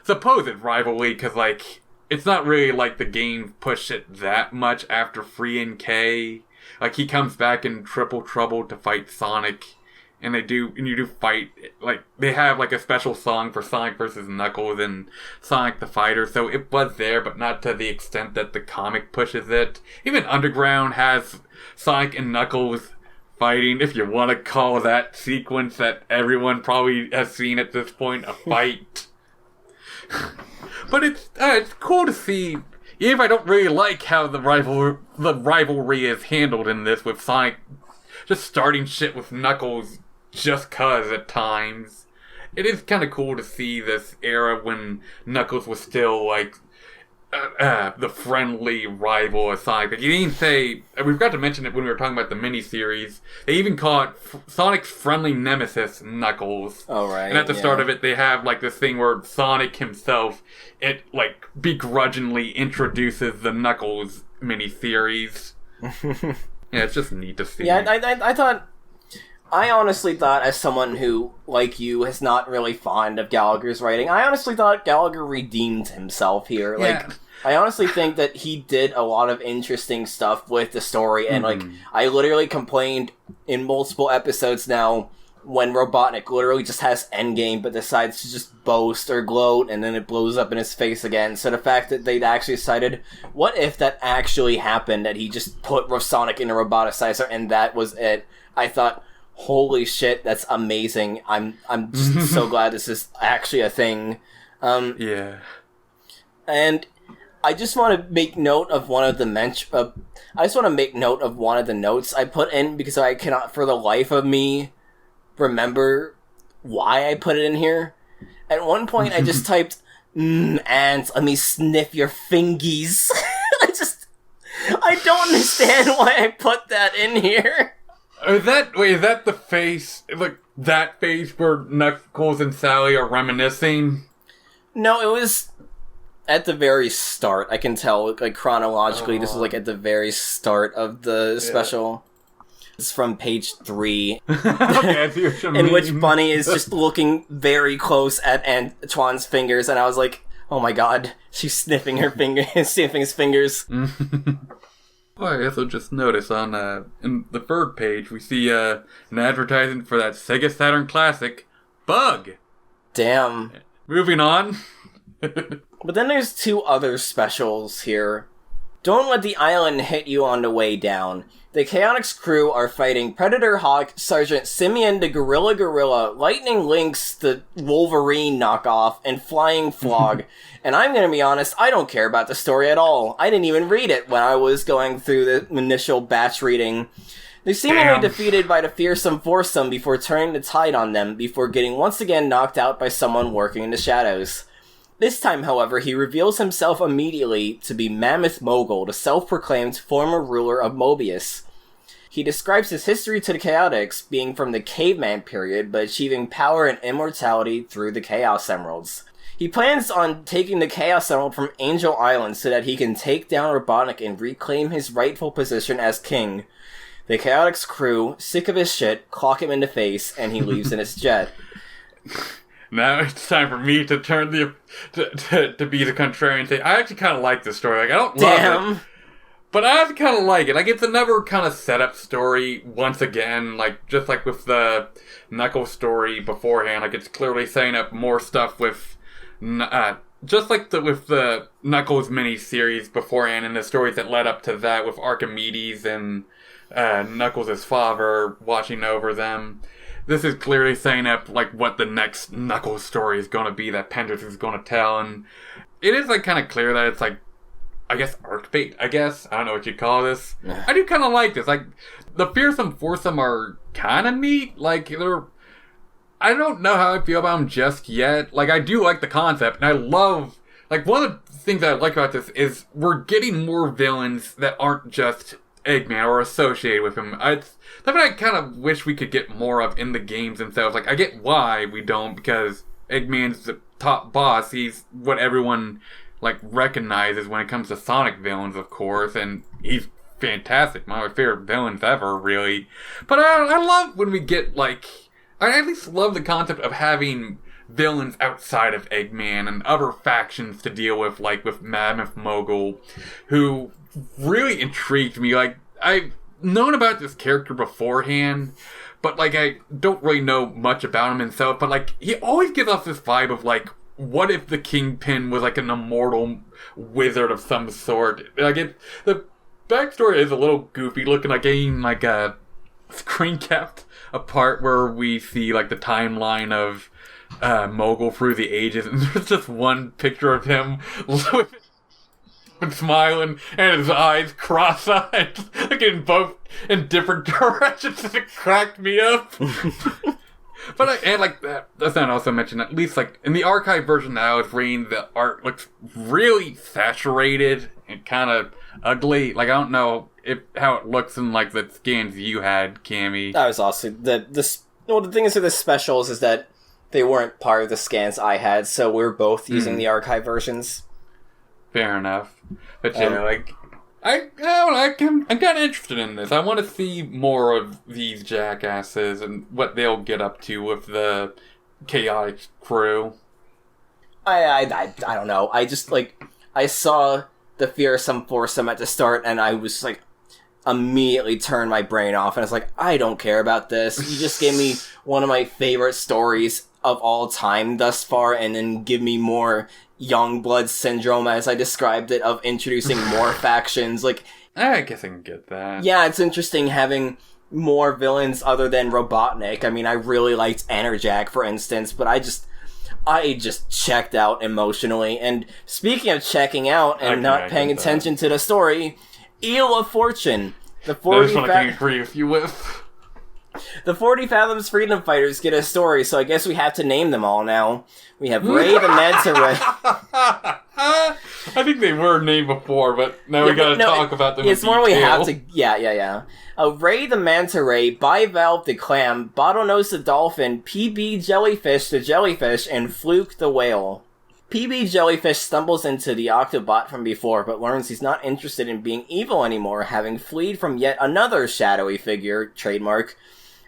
supposed rivalry, because like, it's not really like the game pushed it that much after 3 and K. Like, he comes back in Triple Trouble to fight Sonic, and you do fight, like, they have like a special song for Sonic versus Knuckles and Sonic the Fighter, so it was there, but not to the extent that the comic pushes it. Even Underground has Sonic and Knuckles fighting, if you want to call that sequence that everyone probably has seen at this point a fight. But it's cool to see, even if I don't really like how the rivalry is handled in this, with Sonic just starting shit with Knuckles just cuz at times. It is kind of cool to see this era when Knuckles was still, like, the friendly rival aside. But you didn't say, we forgot to mention it when we were talking about the miniseries, they even call it Sonic's friendly nemesis, Knuckles. Oh, right. And at the start of it, they have, like, this thing where Sonic himself, begrudgingly introduces the Knuckles miniseries. Yeah, it's just neat to see. Yeah, I honestly thought, as someone who, like you, is not really fond of Gallagher's writing, I honestly thought Gallagher redeemed himself here. Yeah. I honestly think that he did a lot of interesting stuff with the story, and, I literally complained in multiple episodes now when Robotnik literally just has Endgame, but decides to just boast or gloat, and then it blows up in his face again. So the fact that they'd actually decided, what if that actually happened, that he just put Sonic in a roboticizer, and that was it? I thought, holy shit, that's amazing. I'm just so glad this is actually a thing. Yeah. And I just want to make note of one of the one of the notes I put in, because I cannot for the life of me remember why I put it in here. At one point I just typed, ants, let me sniff your fingies. I don't understand why I put that in here. Is that the face, like, that face where Knuckles and Sally are reminiscing? No, it was at the very start. I can tell, like, chronologically, this was, like, at the very start of the special. It's from page 3. Okay, I see what you mean. In which Bunny is just looking very close at Antoine's fingers, and I was like, oh my god, she's sniffing her finger, sniffing his fingers. Well, I guess I'll just notice on, in the third page, we see, an advertisement for that Sega Saturn classic, Bug! Damn. Moving on. But then there's 2 other specials here. Don't let the island hit you on the way down. The Chaotix crew are fighting Predator Hawk, Sergeant Simeon the Gorilla, Lightning Lynx the Wolverine knockoff, and Flying Flog. And I'm gonna be honest, I don't care about the story at all. I didn't even read it when I was going through the initial batch reading. They're seemingly defeated by the fearsome foursome before turning the tide on them, before getting once again knocked out by someone working in the shadows. This time, however, he reveals himself immediately to be Mammoth Mogul, the self-proclaimed former ruler of Mobius. He describes his history to the Chaotix, being from the caveman period, but achieving power and immortality through the Chaos Emeralds. He plans on taking the Chaos Emerald from Angel Island so that he can take down Robotnik and reclaim his rightful position as king. The Chaotix crew, sick of his shit, clock him in the face, and he leaves in his jet. Now it's time for me to turn to be the contrarian and say, I actually kind of like this story. Like, I don't love it, but I actually kind of like it. Like, it's another kind of setup story once again, like, just like with the Knuckles story beforehand. Like, it's clearly setting up more stuff with, just like with the Knuckles mini-series beforehand and the stories that led up to that with Archimedes and Knuckles' father watching over them. This is clearly setting up, like, what the next Knuckles story is going to be that Pendering is going to tell, and it is, like, kind of clear that it's, like, I guess, arc bait, I guess? I don't know what you'd call this. I do kind of like this. Like, the fearsome foursome are kind of neat. Like, I don't know how I feel about them just yet. Like, I do like the concept, and I love, like, one of the things that I like about this is we're getting more villains that aren't just Eggman or associated with him. It's something I kind of wish we could get more of in the games themselves. Like, I get why we don't, because Eggman's the top boss. He's what everyone, like, recognizes when it comes to Sonic villains, of course, and he's fantastic. One of my favorite villains ever, really. But I love when we get, like, I at least love the concept of having villains outside of Eggman and other factions to deal with, like with Mammoth Mogul, who really intrigued me. Like, I've known about this character beforehand, but, like, I don't really know much about him himself, but, like, he always gives off this vibe of, like, what if the Kingpin was, like, an immortal wizard of some sort? Like, the backstory is a little goofy, looking like getting, like, a screen capped a part where we see, like, the timeline of Mogul through the ages, and there's just one picture of him and smiling, and his eyes cross-eyed, looking both in different directions, and it cracked me up. That's not also mentioned, at least, like, in the archive version that I was reading, the art looks really saturated and kind of ugly. Like, I don't know how it looks in, like, the scans you had, Cammy. That was awesome. The thing is with the specials is that they weren't part of the scans I had, so we're both using the archive versions. Fair enough. But yeah, like, I'm kind of interested in this. I want to see more of these jackasses and what they'll get up to with the chaotic crew. I don't know. I just, like, I saw the fearsome foursome at the start, and I was, like, immediately turned my brain off, and I was like, I don't care about this. You just gave me one of my favorite stories of all time thus far, and then give me more Youngblood syndrome, as I described it, of introducing more factions. Like, I guess I can get that. Yeah, it's interesting having more villains other than Robotnik. I mean, I really liked Enerjack, for instance, but I just checked out emotionally. And speaking of checking out and not paying attention to the story, Eel of Fortune. The 40 one I can agree with you with. The 40 Fathoms Freedom Fighters get a story, so I guess we have to name them all now. We have Ray the Manta Ray. I think they were named before, but now we gotta talk about them. It's more we have to. Yeah. Ray the Manta Ray, Bivalve the Clam, Bottlenose the Dolphin, PB Jellyfish the Jellyfish, and Fluke the Whale. PB Jellyfish stumbles into the Octobot from before, but learns he's not interested in being evil anymore, having fled from yet another shadowy figure, trademark.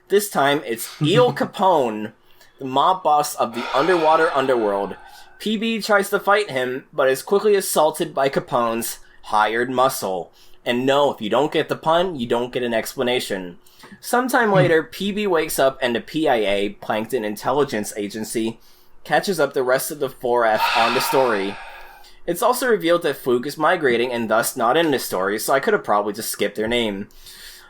This time, it's Eel Capone, the mob boss of the underwater underworld. PB tries to fight him, but is quickly assaulted by Capone's hired muscle. And no, if you don't get the pun, you don't get an explanation. Sometime later, PB wakes up and the PIA, Plankton Intelligence Agency, catches up the rest of the 4F on the story. It's also revealed that Fluke is migrating and thus not in the story, so I could have probably just skipped their name.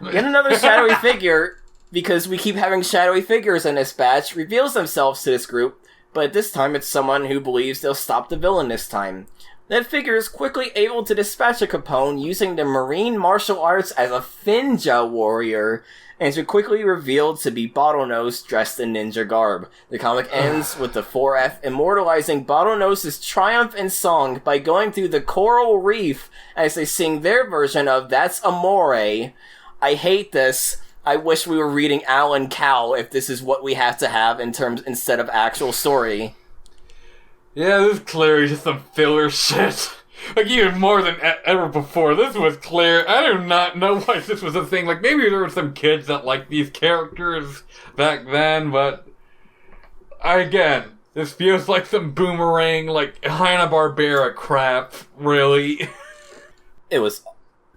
Yet another shadowy figure, because we keep having shadowy figures in this batch, reveals themselves to this group, but this time it's someone who believes they'll stop the villain this time. That figure is quickly able to dispatch a Capone using the marine martial arts as a Finja warrior, and is quickly revealed to be Bottlenose dressed in ninja garb. The comic ends with the 4F immortalizing Bottlenoses triumph in song by going through the coral reef as they sing their version of That's Amore. I hate this. I wish we were reading Alan Cow if this is what we have to have in terms instead of actual story. Yeah, this is clearly just some filler shit. Like, even more than ever before. This was clear. I do not know why this was a thing. Like, maybe there were some kids that liked these characters back then, but again, this feels like some Boomerang, like, Hanna-Barbera crap, really. It was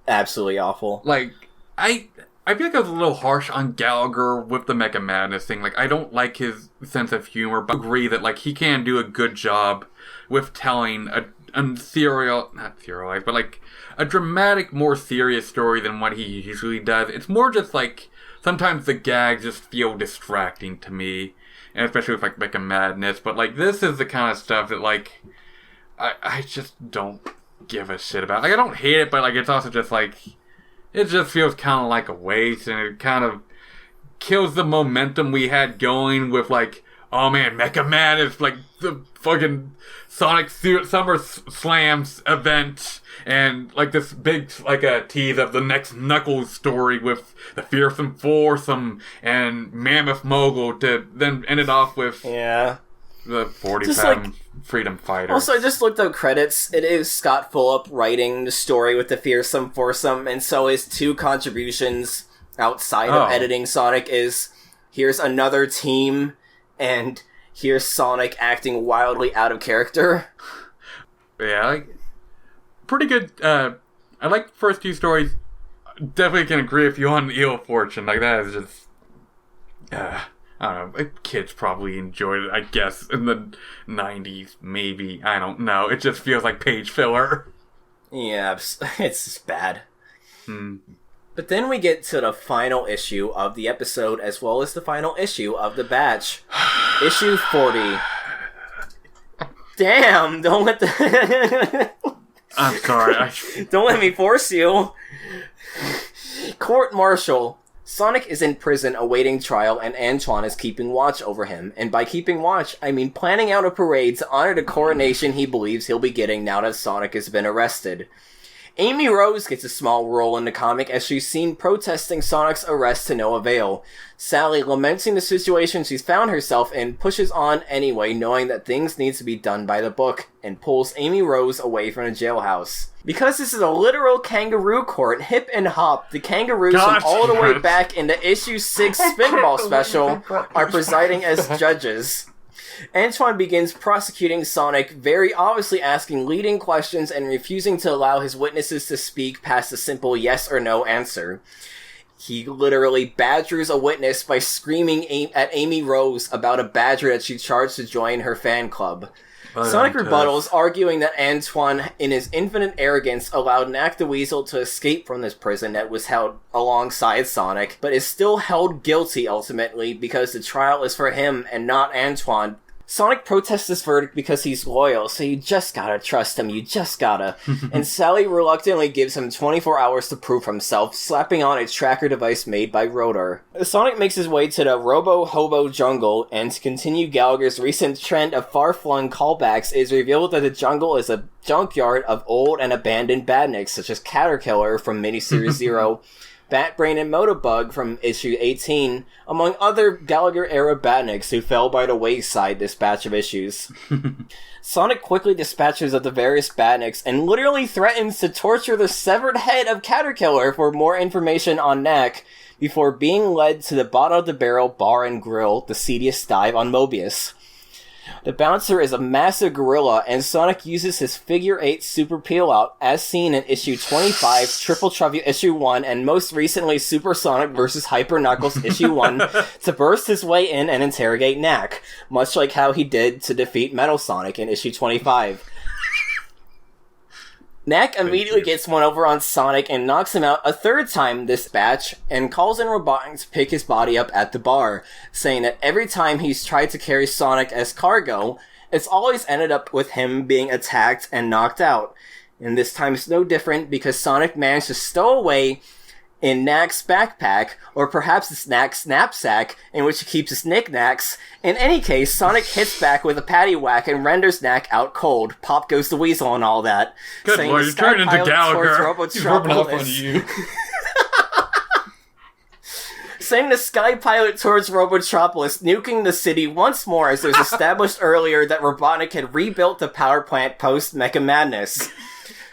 absolutely awful. Like, I feel like I was a little harsh on Gallagher with the Mecha Madness thing. Like, I don't like his sense of humor, but I agree that, like, he can do a good job with telling a dramatic, more serious story than what he usually does. It's more just, like, sometimes the gags just feel distracting to me, and especially with, like, Mecha Madness, but, like, this is the kind of stuff that, like, I just don't give a shit about. Like, I don't hate it, but, like, it's also just, like, it just feels kind of like a waste, and it kind of kills the momentum we had going with, like, oh man, Mecha Man is like the fucking Sonic Summer Slams event, and like this big, like a tease of the next Knuckles story with the Fearsome Foursome and Mammoth Mogul to then end it off with the 40-pound Freedom Fighter. Also, I just looked up credits. It is Scott Fulop writing the story with the Fearsome Foursome, and so his two contributions outside of editing Sonic is here's another team, and here's Sonic acting wildly out of character. Yeah, like, pretty good. I like the first two stories. Definitely can agree with you on Eel of Fortune. Like, that is just... I don't know. Kids probably enjoyed it, I guess, in the 90s, maybe. I don't know. It just feels like page filler. Yeah, it's just bad. But then we get to the final issue of the episode, as well as the final issue of the batch. Issue 40. Damn, don't let the... I'm sorry. Don't let me force you. Court-martial. Sonic is in prison awaiting trial, and Antoine is keeping watch over him. And by keeping watch, I mean planning out a parade to honor the coronation he believes he'll be getting now that Sonic has been arrested. Amy Rose gets a small role in the comic as she's seen protesting Sonic's arrest to no avail. Sally, lamenting the situation she's found herself in, pushes on anyway, knowing that things need to be done by the book, and pulls Amy Rose away from the jailhouse. Because this is a literal kangaroo court, Hip and Hop, the kangaroos from all the way back in the issue 6 Spinball special, are presiding as judges. Antoine begins prosecuting Sonic, very obviously asking leading questions and refusing to allow his witnesses to speak past a simple yes or no answer. He literally badgers a witness by screaming at Amy Rose about a badger that she charged to join her fan club. Sonic rebuttals, arguing that Antoine, in his infinite arrogance, allowed Knack the Weasel to escape from this prison that was held alongside Sonic, but is still held guilty ultimately because the trial is for him and not Antoine. Sonic protests this verdict because he's loyal, so you just gotta trust him, you just gotta. And Sally reluctantly gives him 24 hours to prove himself, slapping on a tracker device made by Rotor. Sonic makes his way to the Robo-Hobo jungle, and to continue Gallagher's recent trend of far-flung callbacks, it is revealed that the jungle is a junkyard of old and abandoned badniks, such as Caterkiller from miniseries Zero, Batbrain and Motobug from issue 18, among other Gallagher-era badniks who fell by the wayside this batch of issues. Sonic quickly dispatches of the various badniks and literally threatens to torture the severed head of Caterkiller for more information on Knack, before being led to the bottom of the barrel bar and grill, the seediest dive on Mobius. The bouncer is a massive gorilla, and Sonic uses his figure 8 super peel-out, as seen in issue 25, Triple Trouble issue 1, and most recently Super Sonic vs. Hyper Knuckles issue 1, to burst his way in and interrogate Knack, much like how he did to defeat Metal Sonic in issue 25. Knack immediately gets one over on Sonic and knocks him out a third time this batch, and calls in Robotnik to pick his body up at the bar, saying that every time he's tried to carry Sonic as cargo, it's always ended up with him being attacked and knocked out. And this time it's no different because Sonic managed to stow away in Knack's backpack, or perhaps it's Knack's knapsack, in which he keeps his knickknacks. In any case, Sonic hits back with a paddywhack and renders Knack out cold. Pop goes the weasel and all that. Good lord, you turned into Gallagher. He's rubbing off on you. Sending the Sky Pilot towards Robotropolis, nuking the city once more, as it was established earlier that Robotnik had rebuilt the power plant post-Mecha Madness.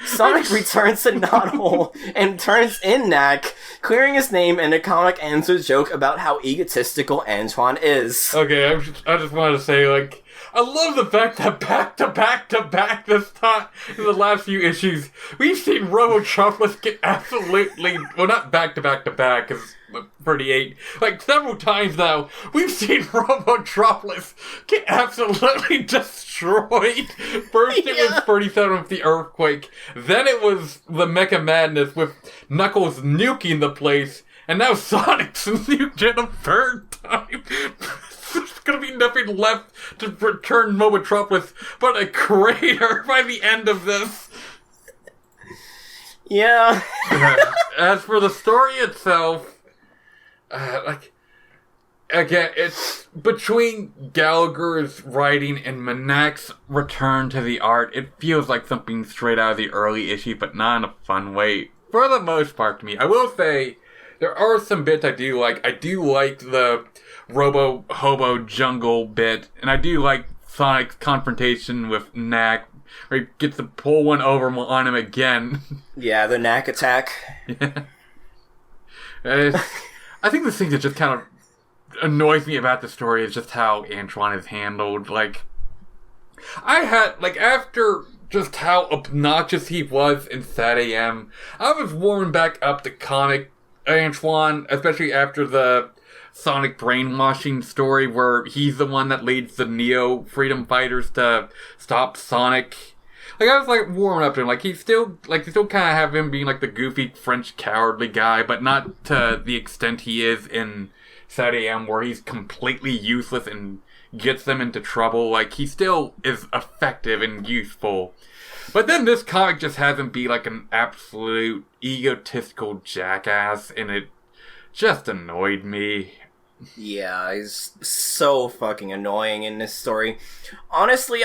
Sonic returns to Knothole and turns in Knack, clearing his name, and the comic ends with a joke about how egotistical Antoine is. Okay, I just wanted to say, like, I love the fact that back to back this time, in the last few issues, we've seen Robotropolis get absolutely, well, not back to back, because 38, like, several times now, we've seen Robotropolis get absolutely destroyed. First it was 37 with the earthquake, then it was the Mecha Madness with Knuckles nuking the place, and now Sonic's nuked it a third time. There's gonna be nothing left to return Robotropolis but a crater by the end of this. Yeah. As for the story itself, again, it's between Gallagher's writing and Knack's return to the art. It feels like something straight out of the early issue, but not in a fun way. For the most part, to me, I will say there are some bits I do like. I do like the Robo-Hobo jungle bit, and I do like Sonic's confrontation with Knack, where he gets to pull one over on him again. Yeah, the Knack attack. Yeah. I think the thing that just kind of annoys me about the story is just how Antoine is handled. Like, after just how obnoxious he was in Sad AM, I was warming back up to comic Antoine, especially after the Sonic brainwashing story where he's the one that leads the Neo Freedom Fighters to stop Sonic. Like, I was, like, warming up to him. Like, you still kind of have him being, like, the goofy French cowardly guy, but not to the extent he is in Sad AM, where he's completely useless and gets them into trouble. Like, he still is effective and useful. But then this comic just has him be, like, an absolute egotistical jackass, and it just annoyed me. Yeah, he's so fucking annoying in this story. Honestly,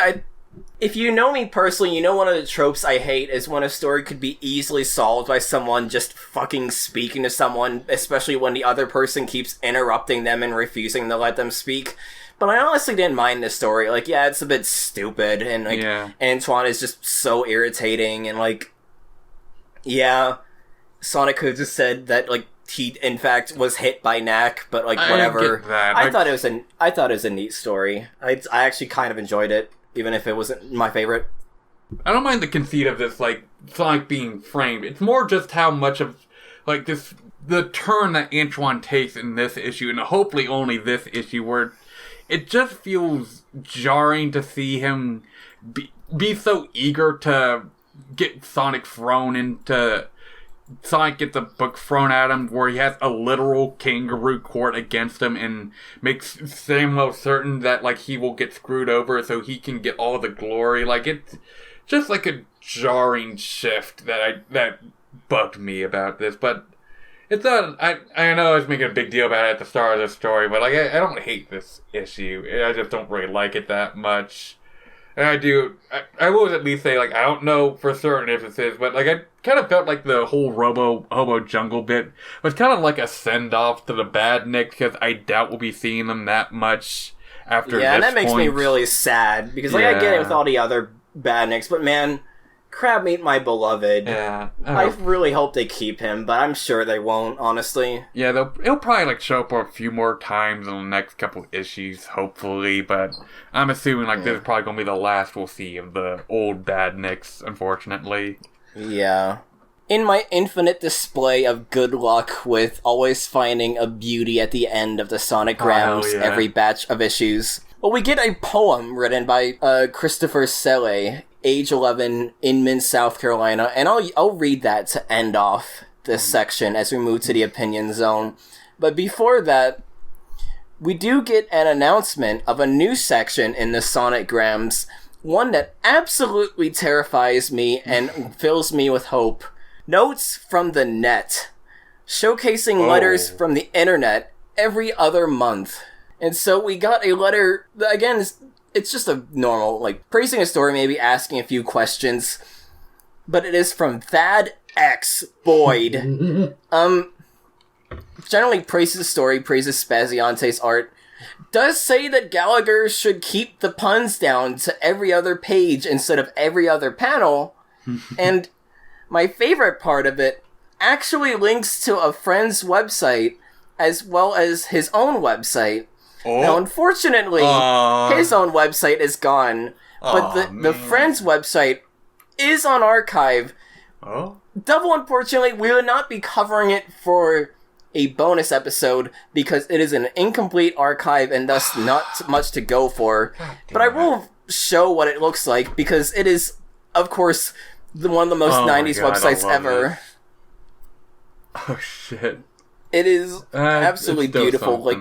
if you know me personally, you know one of the tropes I hate is when a story could be easily solved by someone just fucking speaking to someone, especially when the other person keeps interrupting them and refusing to let them speak. But I honestly didn't mind this story. Like, yeah, it's a bit stupid, and, like, Antoine is just so irritating, and, like, yeah, Sonic could have just said that, like, he, in fact, was hit by Knack, but, like, whatever. I thought it was a neat story. I actually kind of enjoyed it, even if it wasn't my favorite. I don't mind the conceit of this, like, Sonic being framed. It's more just how much of, like, the turn that Antoine takes in this issue, and hopefully only this issue, where it just feels jarring to see him be so eager to get Sonic thrown into... Sonic gets a book thrown at him where he has a literal kangaroo court against him and makes Samuel certain that, like, he will get screwed over so he can get all the glory. Like, it's just like a jarring shift that bugged me about this, but it's not, I know I was making a big deal about it at the start of the story, but, like, I don't hate this issue. I just don't really like it that much. And I will at least say, like, I don't know for certain if this is, but, like, I kind of felt like the whole Hobo Jungle bit was kind of like a send-off to the Badniks, because I doubt we'll be seeing them that much after this point. Yeah, and that makes me really sad, because, like, I get it with all the other Badniks, but, man... Crabmeat, my beloved. Yeah. I really hope they keep him, but I'm sure they won't, honestly. Yeah, it'll probably, like, show up a few more times in the next couple issues, hopefully, but I'm assuming, like, this is probably gonna be the last we'll see of the old Badniks, unfortunately. Yeah. In my infinite display of good luck with always finding a beauty at the end of the Sonograms every batch of issues, well, we get a poem written by Christopher Selle, age 11, Inman, South Carolina, and I'll read that to end off this section as we move to the opinion zone. But before that, we do get an announcement of a new section in the Sonograms, one that absolutely terrifies me and fills me with hope. Notes from the Net, showcasing letters from the internet every other month. And so we got a letter, again, it's just a normal, like, praising a story, maybe asking a few questions. But it is from Thad X Boyd. Generally praises the story, praises Spazionte's art. Does say that Gallagher should keep the puns down to every other page instead of every other panel. And my favorite part of it actually links to a friend's website as well as his own website. Now, unfortunately, his own website is gone, but the friend's website is on archive. Double unfortunately, we will not be covering it for a bonus episode because it is an incomplete archive and thus not much to go for. But I will show what it looks like because it is, of course, one of the most 90s websites ever. This. Oh, shit. It is absolutely beautiful. Like,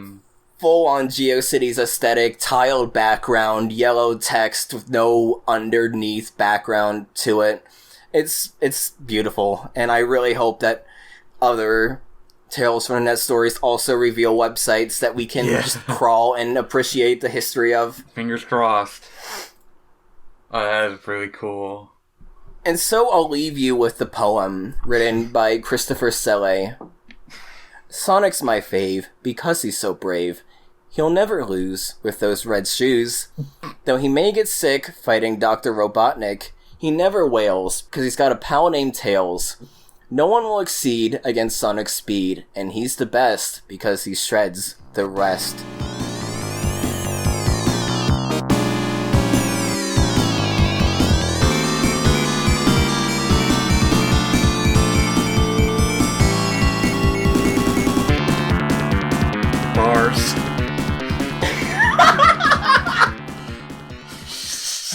full-on GeoCities aesthetic, tiled background, yellow text with no underneath background to it. It's beautiful, and I really hope that other Tales from the Net stories also reveal websites that we can just crawl and appreciate the history of. Fingers crossed. Oh, that is really cool. And so I'll leave you with the poem written by Christopher Selle. Sonic's my fave because he's so brave. He'll never lose with those red shoes. Though he may get sick fighting Dr. Robotnik, he never wails, because he's got a pal named Tails. No one will exceed against Sonic's speed, and he's the best because he shreds the rest. Bars.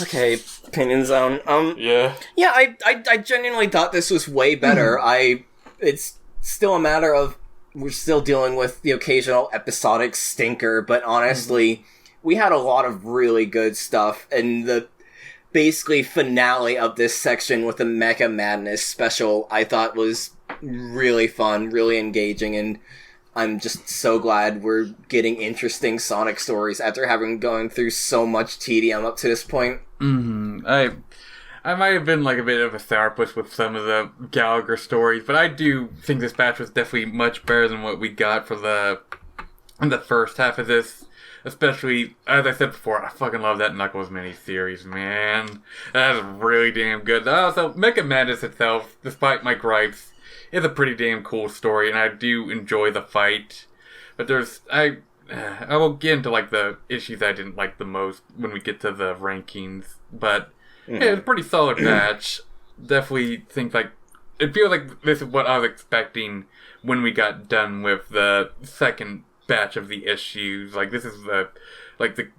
Okay, opinion zone. Yeah, I genuinely thought this was way better. It's still a matter of we're still dealing with the occasional episodic stinker, but honestly, we had a lot of really good stuff, and the basically finale of this section with the Mecha Madness special, I thought was really fun, really engaging, and I'm just so glad we're getting interesting Sonic stories after having gone through so much tedium up to this point. Mm-hmm. I might have been like a bit of a sourpuss with some of the Gallagher stories, but I do think this batch was definitely much better than what we got for the first half of this. Especially, as I said before, I fucking love that Knuckles miniseries, man. That's really damn good. Also, Mecha Madness itself, despite my gripes, is a pretty damn cool story, and I do enjoy the fight. But I will get into like the issues I didn't like the most when we get to the rankings. But yeah, it's a pretty solid batch. Definitely think like it feels like this is what I was expecting when we got done with the second batch of the issues. Like this is the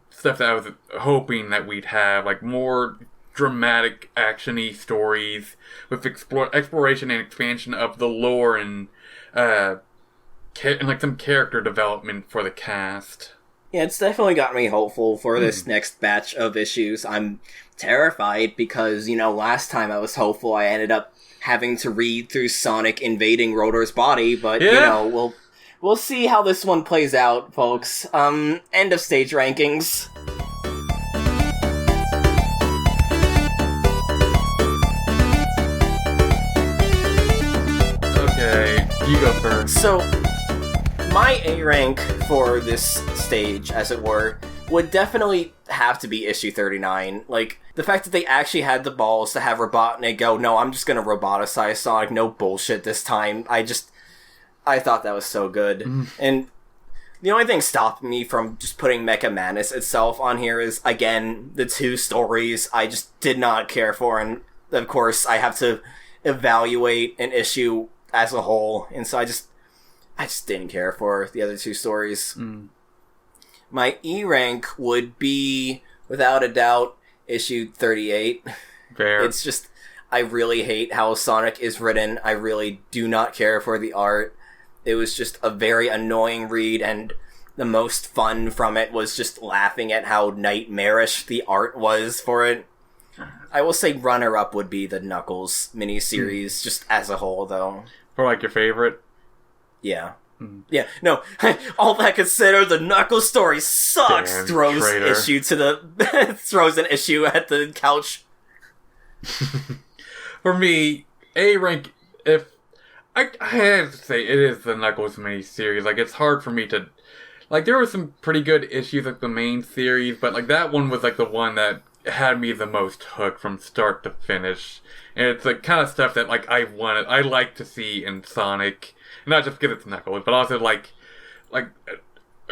stuff that I was hoping that we'd have, like more dramatic action-y stories with exploration and expansion of the lore and like some character development for the cast. Yeah, it's definitely got me hopeful for this next batch of issues. I'm terrified because, last time I was hopeful, I ended up having to read through Sonic invading Rotor's body, but, we'll see how this one plays out, folks. End of stage rankings. Okay, you go first. So, my A rank for this stage, as it were, would definitely have to be issue 39. Like, the fact that they actually had the balls to have Robotnik go, no, I'm just gonna roboticize Sonic, no bullshit this time. I thought that was so good. And the only thing stopping me from just putting Mecha Madness itself on here is, again, the two stories I just did not care for, and of course I have to evaluate an issue as a whole, and so I just didn't care for the other two stories. My E rank would be, without a doubt, issue 38. Fair. It's just, I really hate how Sonic is written. I really do not care for the art. It was just a very annoying read, and the most fun from it was just laughing at how nightmarish the art was for it. I will say runner-up would be the Knuckles miniseries, just as a whole, though. For, like, your favorite? Yeah. Yeah, no, all that considered, the Knuckles story sucks. Damn throws traitor. throws an issue at the couch. For me, A rank, if I have to say, it is the Knuckles miniseries. Like, it's hard for me to, like, there were some pretty good issues like the main series, but like that one was like the one that had me the most hooked from start to finish. And it's the kind of stuff that like I like to see in Sonic. Not just because it's Knuckles, but also like a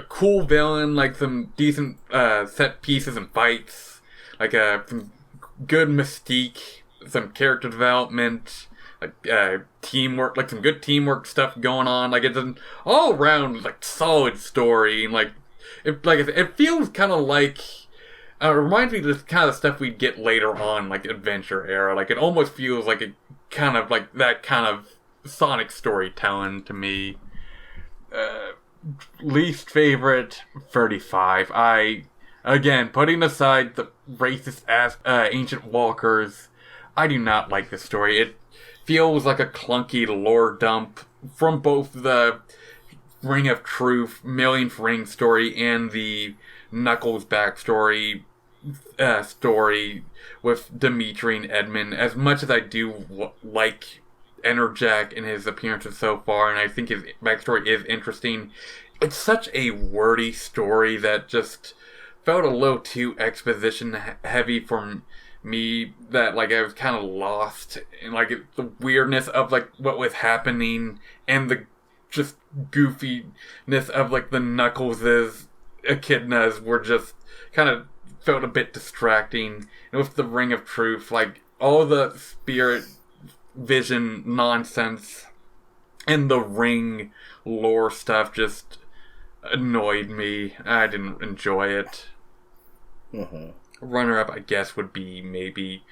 cool villain, like some decent set pieces and fights, like some good mystique, some character development, like teamwork, like some good teamwork stuff going on. Like it's an all around like solid story, and like it feels kind of like. It reminds me of this kind of stuff we'd get later on, like Adventure era. Like it almost feels like a kind of like that kind of Sonic storytelling to me. Least favorite, 35. Again, putting aside the racist ass ancient walkers, I do not like this story. It feels like a clunky lore dump from both the Ring of Truth, Millionth Ring story, and the Knuckles backstory story with Dimitri and Edmund. As much as I do like Enerjack and his appearances so far, and I think his backstory is interesting, it's such a wordy story that just felt a little too exposition heavy for me, that like I was kind of lost in like the weirdness of like what was happening and the just goofiness of like the Knuckleses echidnas were just kind of felt a bit distracting. And with the Ring of Truth, like all the spirit vision nonsense and the ring lore stuff just annoyed me. I didn't enjoy it. Runner up, I guess, would be maybe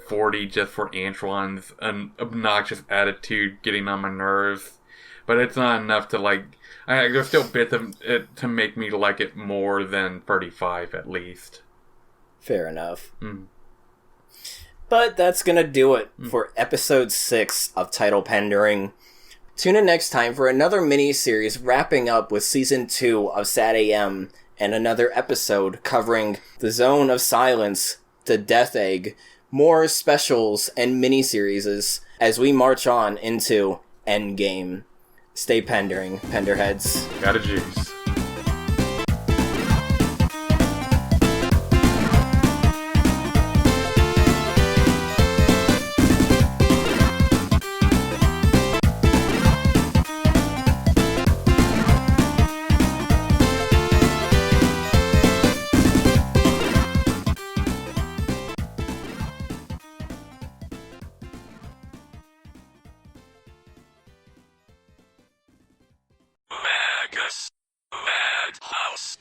40 just for Antron's an obnoxious attitude getting on my nerves. But it's not enough to like. There's still bits of it to make me like it more than 35 at least. Fair enough. But that's gonna do it for episode 6 of Title Pendering. Tune in next time for another mini-series wrapping up with Season 2 of Sad AM, and another episode covering the Zone of Silence to Death Egg, more specials and mini-series as we march on into Endgame. Stay pendering, penderheads. Gotta juice. Madhouse.